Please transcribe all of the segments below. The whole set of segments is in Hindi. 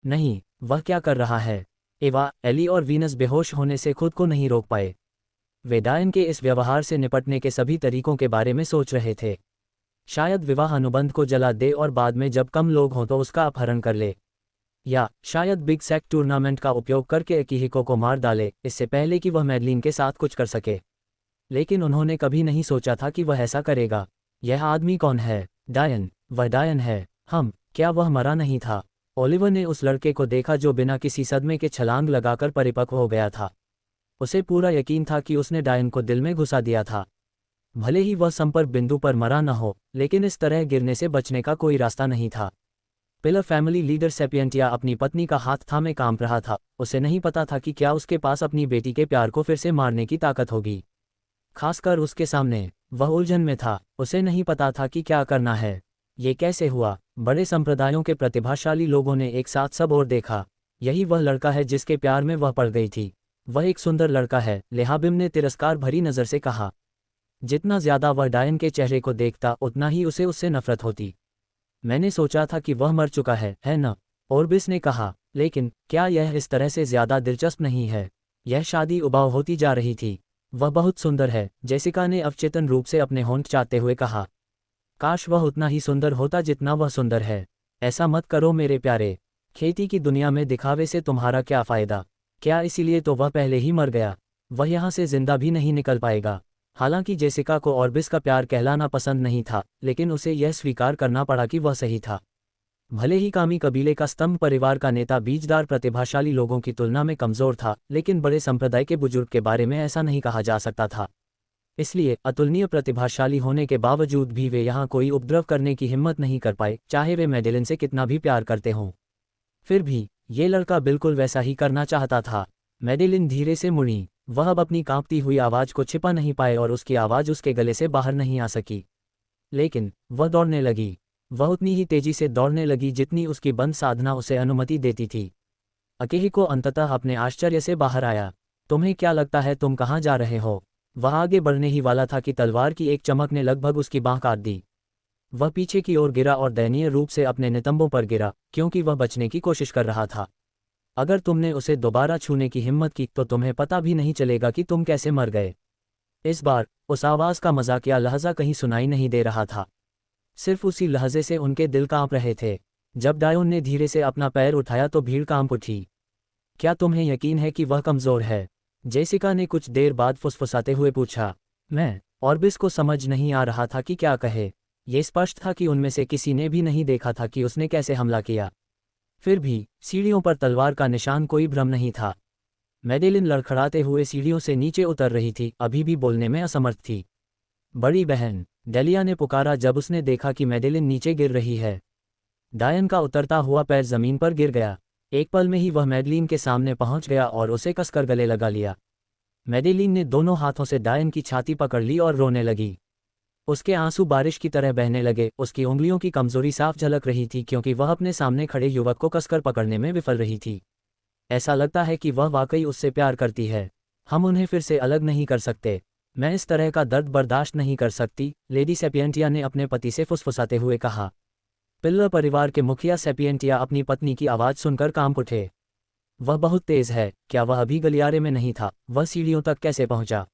नहीं, वह क्या कर रहा है? एवा, एली और वीनस बेहोश होने से खुद को नहीं रोक पाए। वे डायन के इस व्यवहार से निपटने के सभी तरीकों के बारे में सोच रहे थे। शायद विवाह अनुबंध को जला दे और बाद में जब कम लोग हों तो उसका अपहरण कर ले, या शायद बिग सैक टूर्नामेंट का उपयोग करके अकीहिको को मार डाले, इससे पहले कि वह मैडलिन के साथ कुछ कर सके। लेकिन उन्होंने कभी नहीं सोचा था कि वह ऐसा करेगा। यह आदमी कौन है? डायन। वह डायन है। क्या वह मरा नहीं था? ओलिवर ने उस लड़के को देखा जो बिना किसी सदमे के छलांग लगाकर परिपक्व हो गया था। उसे पूरा यकीन था कि उसने डायन को दिल में घुसा दिया था। भले ही वह संपर्क बिंदु पर मरा न हो, लेकिन इस तरह गिरने से बचने का कोई रास्ता नहीं था। पिलर फैमिली लीडर सेपियंटिया अपनी पत्नी का हाथ थामे कांप रहा था। उसे नहीं पता था कि क्या उसके पास अपनी बेटी के प्यार को फिर से मारने की ताकत होगी। खासकर उसके सामने। वह उलझन में था। उसे नहीं पता था कि क्या करना है। ये कैसे हुआ? बड़े संप्रदायों के प्रतिभाशाली लोगों ने एक साथ सब और देखा। यही वह लड़का है जिसके प्यार में वह पड़ गई थी। वह एक सुंदर लड़का है, लेहाबिम ने तिरस्कार भरी नज़र से कहा। जितना ज्यादा वह डायन के चेहरे को देखता उतना ही उसे उससे नफरत होती। मैंने सोचा था कि वह मर चुका है न? ओर्बिस ने कहा। लेकिन क्या यह इस तरह से ज्यादा दिलचस्प नहीं है? यह शादी उबाऊ होती जा रही थी। वह बहुत सुंदर है, जेसिका ने अवचेतन रूप से अपने होंठ चाटते हुए कहा। काश वह उतना ही सुंदर होता जितना वह सुंदर है। ऐसा मत करो मेरे प्यारे। खेती की दुनिया में दिखावे से तुम्हारा क्या फ़ायदा? क्या इसीलिए तो वह पहले ही मर गया? वह यहाँ से जिंदा भी नहीं निकल पाएगा। हालांकि जेसिका को ऑर्बिस का प्यार कहलाना पसंद नहीं था, लेकिन उसे यह स्वीकार करना पड़ा कि वह सही था। भले ही कामी कबीले का स्तंभ परिवार का नेता बीजदार प्रतिभाशाली लोगों की तुलना में कमज़ोर था, लेकिन बड़े संप्रदाय के बुजुर्ग के बारे में ऐसा नहीं कहा जा सकता था। इसलिए अतुलनीय प्रतिभाशाली होने के बावजूद भी वे यहाँ कोई उपद्रव करने की हिम्मत नहीं कर पाए, चाहे वे मैडेलिन से कितना भी प्यार करते हों। फिर भी ये लड़का बिल्कुल वैसा ही करना चाहता था। मैडेलिन धीरे से मुड़ी। वह अब अपनी कांपती हुई आवाज़ को छिपा नहीं पाए और उसकी आवाज़ उसके गले से बाहर नहीं आ सकी। लेकिन वह दौड़ने लगी। वह उतनी ही तेजी से दौड़ने लगी जितनी उसकी बंद साधना उसे अनुमति देती थी। अकेहिको अंततः अपने आश्चर्य से बाहर आया। तुम्हें क्या लगता है तुम कहाँ जा रहे हो? वह आगे बढ़ने ही वाला था कि तलवार की एक चमक ने लगभग उसकी बाँह काट दी। वह पीछे की ओर गिरा और दयनीय रूप से अपने नितंबों पर गिरा, क्योंकि वह बचने की कोशिश कर रहा था। अगर तुमने उसे दोबारा छूने की हिम्मत की तो तुम्हें पता भी नहीं चलेगा कि तुम कैसे मर गए। इस बार उस आवाज़ का मजाकिया लहजा कहीं सुनाई नहीं दे रहा था। सिर्फ उसी लहजे से उनके दिल कांप रहे थे। जब डायोन ने धीरे से अपना पैर उठाया तो भीड़ कांप उठी। क्या तुम्हें यकीन है कि वह कमज़ोर है? जेसिका ने कुछ देर बाद फुसफुसाते हुए पूछा। मैं ऑर्बिस को समझ नहीं आ रहा था कि क्या कहे। ये स्पष्ट था कि उनमें से किसी ने भी नहीं देखा था कि उसने कैसे हमला किया। फिर भी सीढ़ियों पर तलवार का निशान कोई भ्रम नहीं था। मैडेलिन लड़खड़ाते हुए सीढ़ियों से नीचे उतर रही थी, अभी भी बोलने में असमर्थ थी। बड़ी बहन, डेलिया ने पुकारा जब उसने देखा कि मैडेलिन नीचे गिर रही है। डायन का उतरता हुआ पैर जमीन पर गिर गया। एक पल में ही वह मैडेलिन के सामने पहुंच गया और उसे कसकर गले लगा लिया। मैडेलिन ने दोनों हाथों से डायन की छाती पकड़ ली और रोने लगी। उसके आंसू बारिश की तरह बहने लगे। उसकी उंगलियों की कमजोरी साफ झलक रही थी, क्योंकि वह अपने सामने खड़े युवक को कसकर पकड़ने में विफल रही थी। ऐसा लगता है कि वह वाकई उससे प्यार करती है। हम उन्हें फिर से अलग नहीं कर सकते। मैं इस तरह का दर्द बर्दाश्त नहीं कर सकती, लेडी सेपियंटिया ने अपने पति से फुसफुसाते हुए कहा। पिल्लर परिवार के मुखिया सेपियंटिया अपनी पत्नी की आवाज़ सुनकर कांप उठे। वह बहुत तेज है। क्या वह अभी गलियारे में नहीं था? वह सीढ़ियों तक कैसे पहुंचा?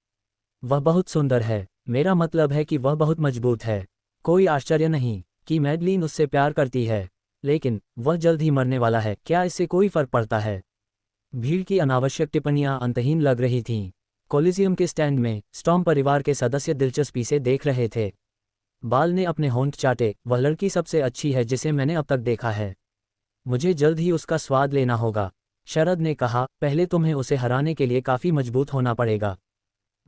वह बहुत सुंदर है। मेरा मतलब है कि वह बहुत मजबूत है। कोई आश्चर्य नहीं कि मैडलिन उससे प्यार करती है। लेकिन वह जल्द ही मरने वाला है। क्या इससे कोई फर्क पड़ता है? भीड़ की अनावश्यक टिप्पणियां अंतहीन लग रही थीं। कोलिजियम के स्टैंड में स्टॉर्म परिवार के सदस्य दिलचस्पी से देख रहे थे। बाल ने अपने होंठ चाटे। वह लड़की सबसे अच्छी है जिसे मैंने अब तक देखा है। मुझे जल्द ही उसका स्वाद लेना होगा। शरद ने कहा, पहले तुम्हें उसे हराने के लिए काफ़ी मजबूत होना पड़ेगा।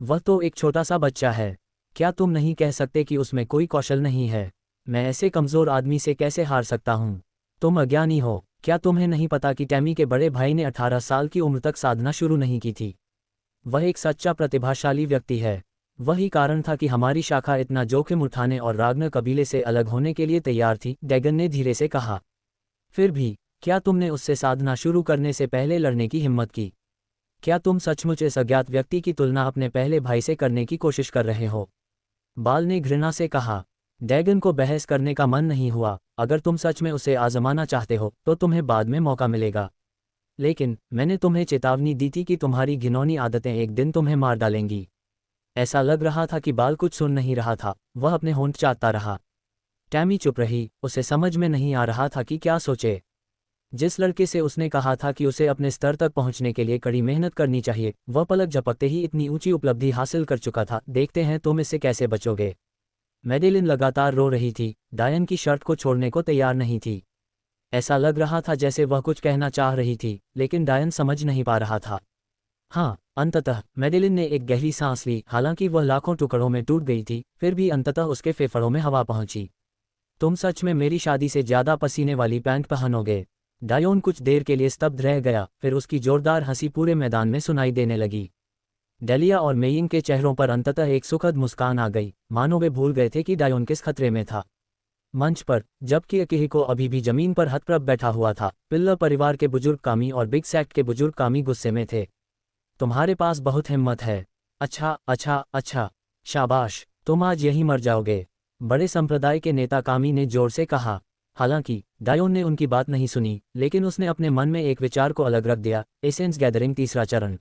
वह तो एक छोटा सा बच्चा है। क्या तुम नहीं कह सकते कि उसमें कोई कौशल नहीं है? मैं ऐसे कमज़ोर आदमी से कैसे हार सकता हूँ? तुम अज्ञानी हो। क्या तुम्हें नहीं पता कि टैमी के बड़े भाई ने 18 साल की उम्र तक साधना शुरू नहीं की थी? वह एक सच्चा प्रतिभाशाली व्यक्ति है। वही कारण था कि हमारी शाखा इतना जोखिम उठाने और रागनर कबीले से अलग होने के लिए तैयार थी, डैगन ने धीरे से कहा। फिर भी क्या तुमने उससे साधना शुरू करने से पहले लड़ने की हिम्मत की? क्या तुम सचमुच इस अज्ञात व्यक्ति की तुलना अपने पहले भाई से करने की कोशिश कर रहे हो? बाल ने घृणा से कहा। डैगन को बहस करने का मन नहीं हुआ। अगर तुम सच में उसे आजमाना चाहते हो तो तुम्हें बाद में मौका मिलेगा। लेकिन मैंने तुम्हें चेतावनी दी थी कि तुम्हारी घिनौनी आदतें एक दिन तुम्हें मार डालेंगी। ऐसा लग रहा था कि बाल कुछ सुन नहीं रहा था, वह अपने होंठ चाटता रहा। टैमी चुप रही, उसे समझ में नहीं आ रहा था कि क्या सोचे। जिस लड़के से उसने कहा था कि उसे अपने स्तर तक पहुंचने के लिए कड़ी मेहनत करनी चाहिए, वह पलक झपकते ही इतनी ऊंची उपलब्धि हासिल कर चुका था। देखते हैं तुम इससे कैसे बचोगे। मैडेलिन लगातार रो रही थी, डायन की शर्त को छोड़ने को तैयार नहीं थी। ऐसा लग रहा था जैसे वह कुछ कहना चाह रही थी, लेकिन डायन समझ नहीं पा रहा था। हाँ, अंततः मैडेलिन ने एक गहरी सांस ली। हालांकि वह लाखों टुकड़ों में टूट गई थी, फिर भी अंततः उसके फेफड़ों में हवा पहुंची। तुम सच में मेरी शादी से ज्यादा पसीने वाली पैंट पहनोगे। डायोन कुछ देर के लिए स्तब्ध रह गया, फिर उसकी जोरदार हंसी पूरे मैदान में सुनाई देने लगी। डेलिया और मेइंग के चेहरों पर अंततः एक सुखद मुस्कान आ गई, मानो वे भूल गए थे कि डायोन किस खतरे में था। मंच पर, जबकि अकीहिको अभी भी जमीन पर हतप्रभ बैठा हुआ था, पिल्लर परिवार के बुजुर्ग कामी और बिग सैक्ट के बुजुर्ग कामी गुस्से में थे। तुम्हारे पास बहुत हिम्मत है। अच्छा अच्छा अच्छा, शाबाश, तुम आज यहीं मर जाओगे, बड़े संप्रदाय के नेता कामी ने जोर से कहा। हालांकि डायोन ने उनकी बात नहीं सुनी, लेकिन उसने अपने मन में एक विचार को अलग रख दिया। एसेंस गैदरिंग तीसरा चरण,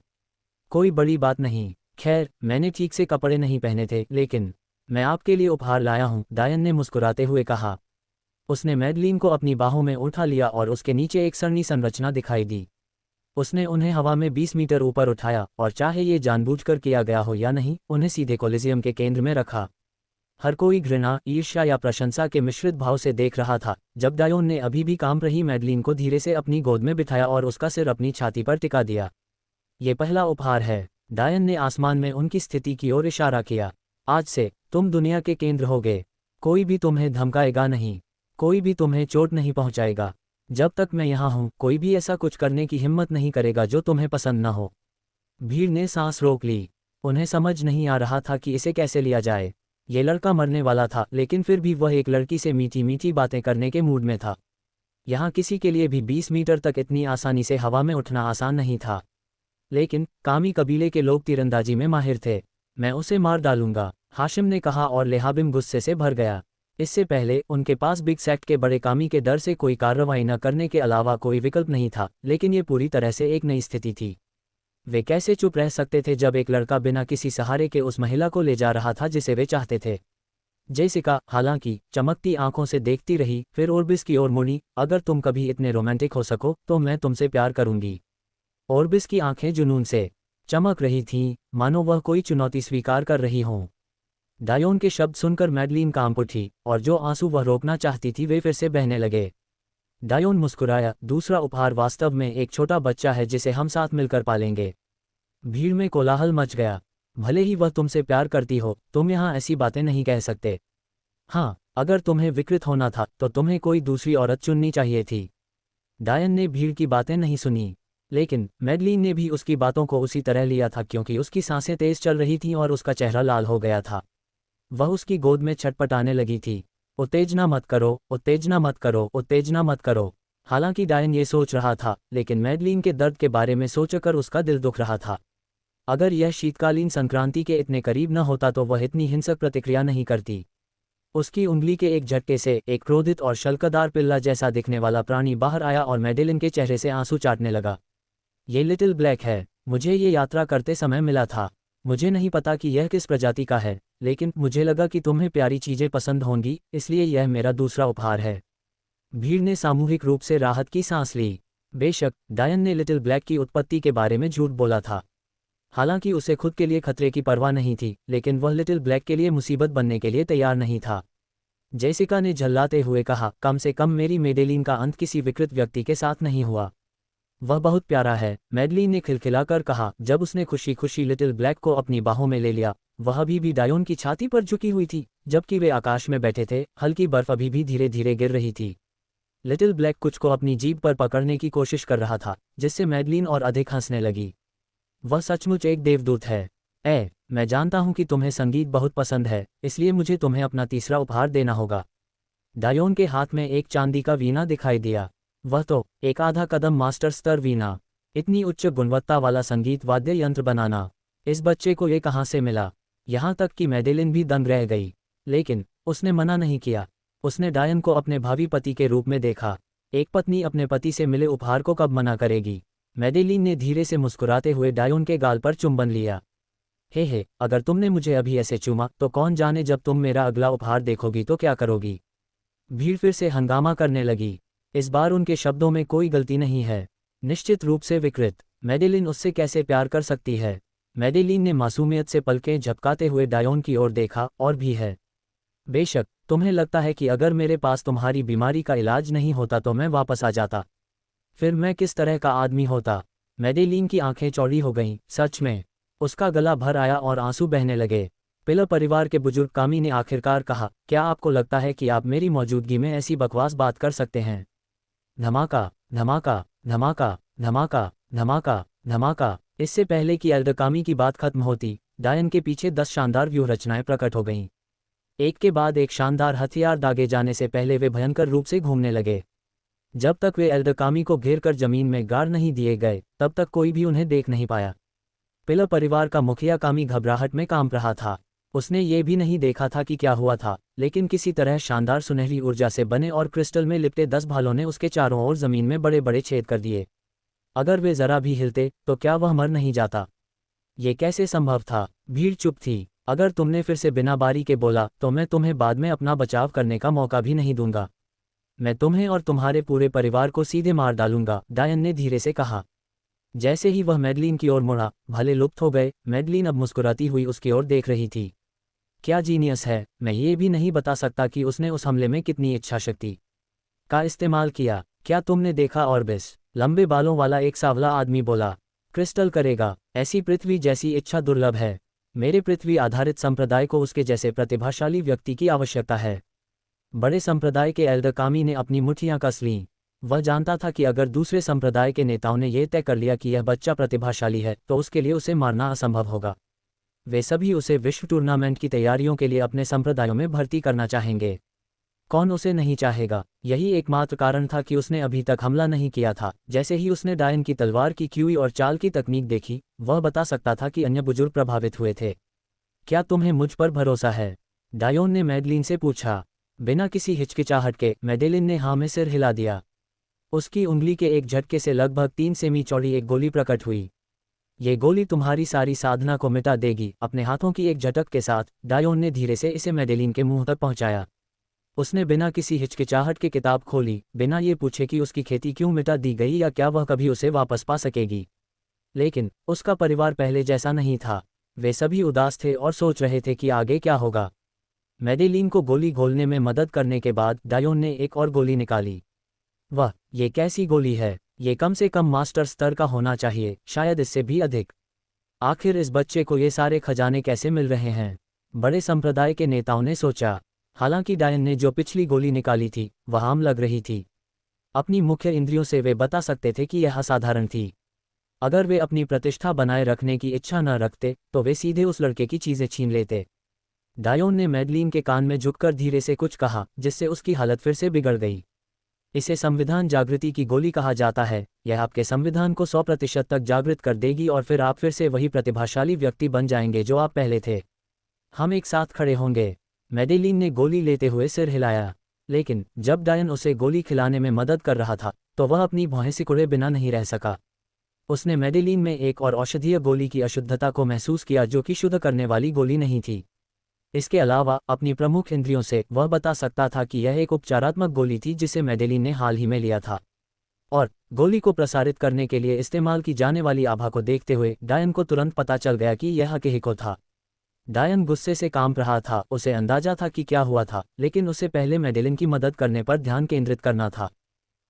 कोई बड़ी बात नहीं। खैर, मैंने ठीक से कपड़े नहीं पहने थे, लेकिन मैं आपके लिए उपहार लाया हूं, डायन ने मुस्कुराते हुए कहा। उसने मैडलीन को अपनी बाहों में उठा लिया और उसके नीचे एक सरनी संरचना दिखाई दी। उसने उन्हें हवा में 20 मीटर ऊपर उठाया और चाहे ये जानबूझकर किया गया हो या नहीं, उन्हें सीधे कोलिजियम के केंद्र में रखा। हर कोई घृणा, ईर्ष्या या प्रशंसा के मिश्रित भाव से देख रहा था जब डायोन ने अभी भी काम रही मैडलीन को धीरे से अपनी गोद में बिठाया और उसका सिर अपनी छाती पर टिका दिया। ये पहला उपहार है। डायन ने आसमान में उनकी स्थिति की ओर इशारा किया। आज से तुम दुनिया के केंद्र होगे। कोई भी तुम्हें धमकाएगा नहीं, कोई भी तुम्हें चोट नहीं पहुंचाएगा। जब तक मैं यहाँ हूँ, कोई भी ऐसा कुछ करने की हिम्मत नहीं करेगा जो तुम्हें पसंद न हो। भीड़ ने सांस रोक ली। उन्हें समझ नहीं आ रहा था कि इसे कैसे लिया जाए। ये लड़का मरने वाला था, लेकिन फिर भी वह एक लड़की से मीठी मीठी बातें करने के मूड में था। यहाँ किसी के लिए भी 20 मीटर तक इतनी आसानी से हवा में उठना आसान नहीं था। लेकिन कामी कबीले के लोग तीरंदाजी में माहिर थे। मैं उसे मार डालूंगा, हाशिम ने कहा और लेहाबिम गुस्से से भर गया। इससे पहले उनके पास बिग सैक्ट के बड़े कामी के डर से कोई कार्रवाई न करने के अलावा कोई विकल्प नहीं था, लेकिन ये पूरी तरह से एक नई स्थिति थी। वे कैसे चुप रह सकते थे जब एक लड़का बिना किसी सहारे के उस महिला को ले जा रहा था जिसे वे चाहते थे। जेसिका, हालांकि, चमकती आंखों से देखती रही, फिर ओर्बिस की ओर मुड़ी। अगर तुम कभी इतने रोमांटिक हो सको तो मैं तुमसे प्यार करूंगी। ओर्बिस की आंखें जुनून से चमक रही थीं, मानो वह कोई चुनौती स्वीकार कर रही हों। डायोन के शब्द सुनकर मैडलीन कांप उठी, और जो आंसू वह रोकना चाहती थी वे फिर से बहने लगे। डायोन मुस्कुराया। दूसरा उपहार वास्तव में एक छोटा बच्चा है जिसे हम साथ मिलकर पालेंगे। भीड़ में कोलाहल मच गया। भले ही वह तुमसे प्यार करती हो, तुम यहाँ ऐसी बातें नहीं कह सकते। हाँ, अगर तुम्हें विकृत होना था तो तुम्हें कोई दूसरी औरत चुननी चाहिए थी। डायन ने भीड़ की बातें नहीं सुनी, लेकिन मैडलीन ने भी उसकी बातों को उसी तरह लिया था, क्योंकि उसकी सांसें तेज चल रही थीं और उसका चेहरा लाल हो गया था। वह उसकी गोद में छटपटाने लगी थी। उत्तेजना मत करो, उत्तेजना मत करो, उत्तेजना मत करो। हालांकि डायन ये सोच रहा था, लेकिन मैडलीन के दर्द के बारे में सोचकर उसका दिल दुख रहा था। अगर यह शीतकालीन संक्रांति के इतने करीब न होता तो वह इतनी हिंसक प्रतिक्रिया नहीं करती। उसकी उंगली के एक झटके से एक क्रोधित और शल्कदार पिल्ला जैसा दिखने वाला प्राणी बाहर आया और मैडेलिन के चेहरे से आंसू चाटने लगा। ये लिटिल ब्लैक है। मुझे ये यात्रा करते समय मिला था। मुझे नहीं पता कि यह किस प्रजाति का है, लेकिन मुझे लगा कि तुम्हें प्यारी चीजें पसंद होंगी, इसलिए यह मेरा दूसरा उपहार है। भीड़ ने सामूहिक रूप से राहत की सांस ली। बेशक, डायन ने लिटिल ब्लैक की उत्पत्ति के बारे में झूठ बोला था। हालांकि उसे खुद के लिए खतरे की परवाह नहीं थी, लेकिन वह लिटिल ब्लैक के लिए मुसीबत बनने के लिए तैयार नहीं था। जेसिका ने झल्लाते हुए कहा, कम से कम मेरी मेडेलिन का अंत किसी विकृत व्यक्ति के साथ नहीं हुआ। वह बहुत प्यारा है, मैडलीन ने खिलखिलाकर कहा जब उसने खुशी खुशी लिटिल ब्लैक को अपनी बाहों में ले लिया। वह अभी भी डायोन की छाती पर झुकी हुई थी, जबकि वे आकाश में बैठे थे। हल्की बर्फ अभी भी धीरे धीरे गिर रही थी। लिटिल ब्लैक कुछ को अपनी जीभ पर पकड़ने की कोशिश कर रहा था, जिससे मैडलीन और अधिक हंसने लगी। वह सचमुच एक देवदूत है। मैं जानता हूं कि तुम्हें संगीत बहुत पसंद है, इसलिए मुझे तुम्हें अपना तीसरा उपहार देना होगा। डायोन के हाथ में एक चांदी का वीणा दिखाई दिया। वह तो एक आधा कदम मास्टर स्तर वीणा। इतनी उच्च गुणवत्ता वाला संगीत वाद्य यंत्र बनाना, इस बच्चे को ये कहाँ से मिला? यहाँ तक कि मैडेलिन भी दंग रह गई। लेकिन उसने मना नहीं किया। उसने डायन को अपने भावी पति के रूप में देखा। एक पत्नी अपने पति से मिले उपहार को कब मना करेगी। मैडेलिन ने धीरे से मुस्कुराते हुए डायोन के गाल पर चुंबन लिया। हे, अगर तुमने मुझे अभी ऐसे चूमा तो कौन जाने जब तुम मेरा अगला उपहार देखोगी तो क्या करोगी। भीड़ फिर से हंगामा करने लगी। इस बार उनके शब्दों में कोई गलती नहीं है, निश्चित रूप से विकृत। मैडेलिन उससे कैसे प्यार कर सकती है। मैडेलिन ने मासूमियत से पलकें झपकाते हुए डायोन की ओर देखा। और भी है। बेशक, तुम्हें लगता है कि अगर मेरे पास तुम्हारी बीमारी का इलाज नहीं होता तो मैं वापस आ जाता। फिर मैं किस तरह का आदमी होता। मैडेलिन की आंखें चौड़ी हो गईं। सच में। उसका गला भर आया और आंसू बहने लगे। पिलर परिवार के बुजुर्ग कामी ने आखिरकार कहा, क्या आपको लगता है कि आप मेरी मौजूदगी में ऐसी बकवास बात कर सकते हैं। धमाका, धमाका, धमाका, धमाका, धमाका, धमाका। इससे पहले कि एल्डर कामी की बात खत्म होती, डायन के पीछे 10 शानदार व्यूह रचनाएं प्रकट हो गईं। एक के बाद एक शानदार हथियार दागे जाने से पहले वे भयंकर रूप से घूमने लगे। जब तक वे एल्डर कामी को घेर कर जमीन में गाड़ नहीं दिए गए तब तक कोई भी उन्हें देख नहीं पाया। पिलर परिवार का मुखिया कामी घबराहट में कांप रहा था। उसने ये भी नहीं देखा था कि क्या हुआ था, लेकिन किसी तरह शानदार सुनहरी ऊर्जा से बने और क्रिस्टल में लिपटे 10 भालों ने उसके चारों ओर जमीन में बड़े बड़े छेद कर दिए। अगर वे जरा भी हिलते तो क्या वह मर नहीं जाता। ये कैसे संभव था। भीड़ चुप थी। अगर तुमने फिर से बिना बारी के बोला तो मैं तुम्हें बाद में अपना बचाव करने का मौका भी नहीं दूंगा। मैं तुम्हें और तुम्हारे पूरे परिवार को सीधे मार डालूंगा, डायन ने धीरे से कहा। जैसे ही वह मैडलिन की ओर मुड़ा, भले लुप्त हो गए। मैडलिन अब मुस्कुराती हुई उसकी ओर देख रही थी। क्या जीनियस है। मैं ये भी नहीं बता सकता कि उसने उस हमले में कितनी इच्छाशक्ति का इस्तेमाल किया। क्या तुमने देखा ऑर्बिस, लंबे बालों वाला एक सांवला आदमी बोला। क्रिस्टल करेगा। ऐसी पृथ्वी जैसी इच्छा दुर्लभ है। मेरे पृथ्वी आधारित संप्रदाय को उसके जैसे प्रतिभाशाली व्यक्ति की आवश्यकता है। बड़े संप्रदाय के एल्डर कामी ने अपनी मुट्ठियां कस लीं। वह जानता था कि अगर दूसरे संप्रदाय के नेताओं ने यह तय कर लिया कि यह बच्चा प्रतिभाशाली है तो उसके लिए उसे मारना असंभव होगा। वे सभी उसे विश्व टूर्नामेंट की तैयारियों के लिए अपने संप्रदायों में भर्ती करना चाहेंगे। कौन उसे नहीं चाहेगा। यही एकमात्र कारण था कि उसने अभी तक हमला नहीं किया था। जैसे ही उसने डायन की तलवार की क्यूई और चाल की तकनीक देखी, वह बता सकता था कि अन्य बुजुर्ग प्रभावित हुए थे। क्या तुम्हें मुझ पर भरोसा है, डायोन ने मैडलिन से पूछा। बिना किसी हिचकिचाहट के मैडेलिन ने हाँ में सिर हिला दिया। उसकी उंगली के एक झटके से लगभग 3 सेमी चौड़ी एक गोली प्रकट हुई। ये गोली तुम्हारी सारी साधना को मिटा देगी। अपने हाथों की एक झटक के साथ डायोन ने धीरे से इसे मैडेलिन के मुंह तक पहुंचाया। उसने बिना किसी हिचकिचाहट के किताब खोली, बिना ये पूछे कि उसकी खेती क्यों मिटा दी गई या क्या वह कभी उसे वापस पा सकेगी। लेकिन उसका परिवार पहले जैसा नहीं था। वे सभी उदास थे और सोच रहे थे कि आगे क्या होगा। मैडेलिन को गोली घोलने में मदद करने के बाद डायोन ने एक और गोली निकाली। वह, ये कैसी गोली है। ये कम से कम मास्टर स्तर का होना चाहिए, शायद इससे भी अधिक। आखिर इस बच्चे को ये सारे खजाने कैसे मिल रहे हैं, बड़े संप्रदाय के नेताओं ने सोचा। हालांकि डायन ने जो पिछली गोली निकाली थी वह आम लग रही थी। अपनी मुख्य इंद्रियों से वे बता सकते थे कि यह असाधारण थी। अगर वे अपनी प्रतिष्ठा बनाए रखने की इच्छा न रखते तो वे सीधे उस लड़के की चीजें छीन लेते। डायोन ने मैडलिन के कान में झुककर धीरे से कुछ कहा, जिससे उसकी हालत फिर से बिगड़ गई। इसे संविधान जागृति की गोली कहा जाता है। यह आपके संविधान को 100% तक जागृत कर देगी और फिर आप फिर से वही प्रतिभाशाली व्यक्ति बन जाएंगे जो आप पहले थे। हम एक साथ खड़े होंगे। मैडेलिन ने गोली लेते हुए सिर हिलाया। लेकिन जब डायन उसे गोली खिलाने में मदद कर रहा था तो वह अपनी भौहें सिकुड़े बिना नहीं रह सका। उसने मैडेलिन में एक और औषधीय गोली की अशुद्धता को महसूस किया जो कि शुद्ध करने वाली गोली नहीं थी। इसके अलावा अपनी प्रमुख इंद्रियों से वह बता सकता था कि यह एक उपचारात्मक गोली थी जिसे मैडेलिन ने हाल ही में लिया था। और गोली को प्रसारित करने के लिए इस्तेमाल की जाने वाली आभा को देखते हुए डायन को तुरंत पता चल गया कि यह अकेहिको था। डायन गुस्से से कांप रहा था। उसे अंदाजा था कि क्या हुआ था, लेकिन उसे पहले मैडेलिन की मदद करने पर ध्यान केंद्रित करना था।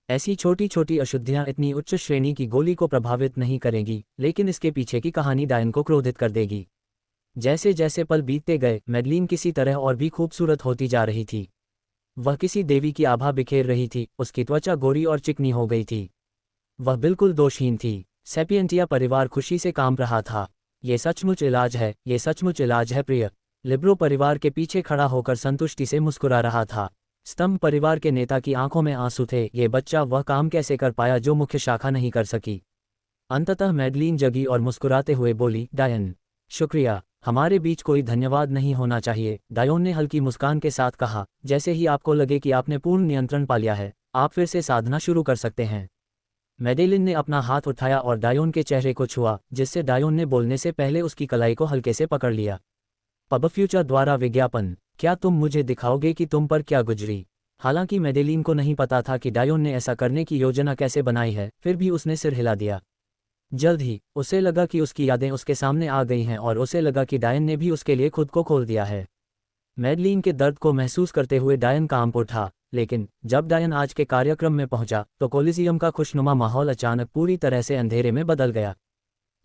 ऐसी छोटी छोटी अशुद्धियां इतनी उच्च श्रेणी की गोली को प्रभावित नहीं करेंगी, लेकिन इसके पीछे की कहानी डायन को क्रोधित कर देगी। जैसे जैसे पल बीतते गए, मैडलिन किसी तरह और भी खूबसूरत होती जा रही थी। वह किसी देवी की आभा बिखेर रही थी। उसकी त्वचा गोरी और चिकनी हो गई थी। वह बिल्कुल दोषहीन थी। सैपियंटिया परिवार खुशी से कांप रहा था। ये सचमुच इलाज है, ये सचमुच इलाज है प्रिय। लिब्रो परिवार के पीछे खड़ा होकर संतुष्टि से मुस्कुरा रहा था। स्तंभ परिवार के नेता की आंखों में आंसू थे। ये बच्चा वह काम कैसे कर पाया जो मुख्य शाखा नहीं कर सकी। अंततः मैडलिन जगी और मुस्कुराते हुए बोली, डायन, शुक्रिया। हमारे बीच कोई धन्यवाद नहीं होना चाहिए, डायोन ने हल्की मुस्कान के साथ कहा। जैसे ही आपको लगे कि आपने पूर्ण नियंत्रण पा लिया है, आप फिर से साधना शुरू कर सकते हैं। मैडेलिन ने अपना हाथ उठाया और डायोन के चेहरे को छुआ, जिससे डायोन ने बोलने से पहले उसकी कलाई को हल्के से पकड़ लिया। पब फ्यूचर द्वारा विज्ञापन, क्या तुम मुझे दिखाओगे कि तुम पर क्या गुजरी? हालांकि मैडेलिन को नहीं पता था कि डायोन ने ऐसा करने की योजना कैसे बनाई है, फिर भी उसने सिर हिला दिया। जल्द ही उसे लगा कि उसकी यादें उसके सामने आ गई हैं और उसे लगा कि डायन ने भी उसके लिए खुद को खोल दिया है। मैडलीन के दर्द को महसूस करते हुए डायन कांप उठा, लेकिन जब डायन आज के कार्यक्रम में पहुंचा तो कोलिजियम का खुशनुमा माहौल अचानक पूरी तरह से अंधेरे में बदल गया।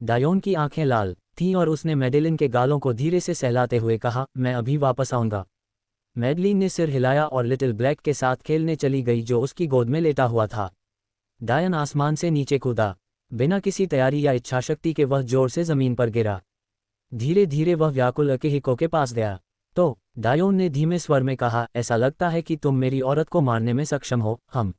डायोन की आंखें लाल थीं और उसने मैडेलिन के गालों को धीरे से सहलाते हुए कहा, मैं अभी वापस आऊंगा। मैडलीन ने सिर हिलाया और लिटिल ब्लैक के साथ खेलने चली गई, जो उसकी गोद में लेटा हुआ था। डायन आसमान से नीचे कूदा। बिना किसी तैयारी या इच्छाशक्ति के वह जोर से जमीन पर गिरा। धीरे धीरे वह व्याकुल अकेहिको के पास गया। तो डायोन ने धीमे स्वर में कहा, ऐसा लगता है कि तुम मेरी औरत को मारने में सक्षम हो। हम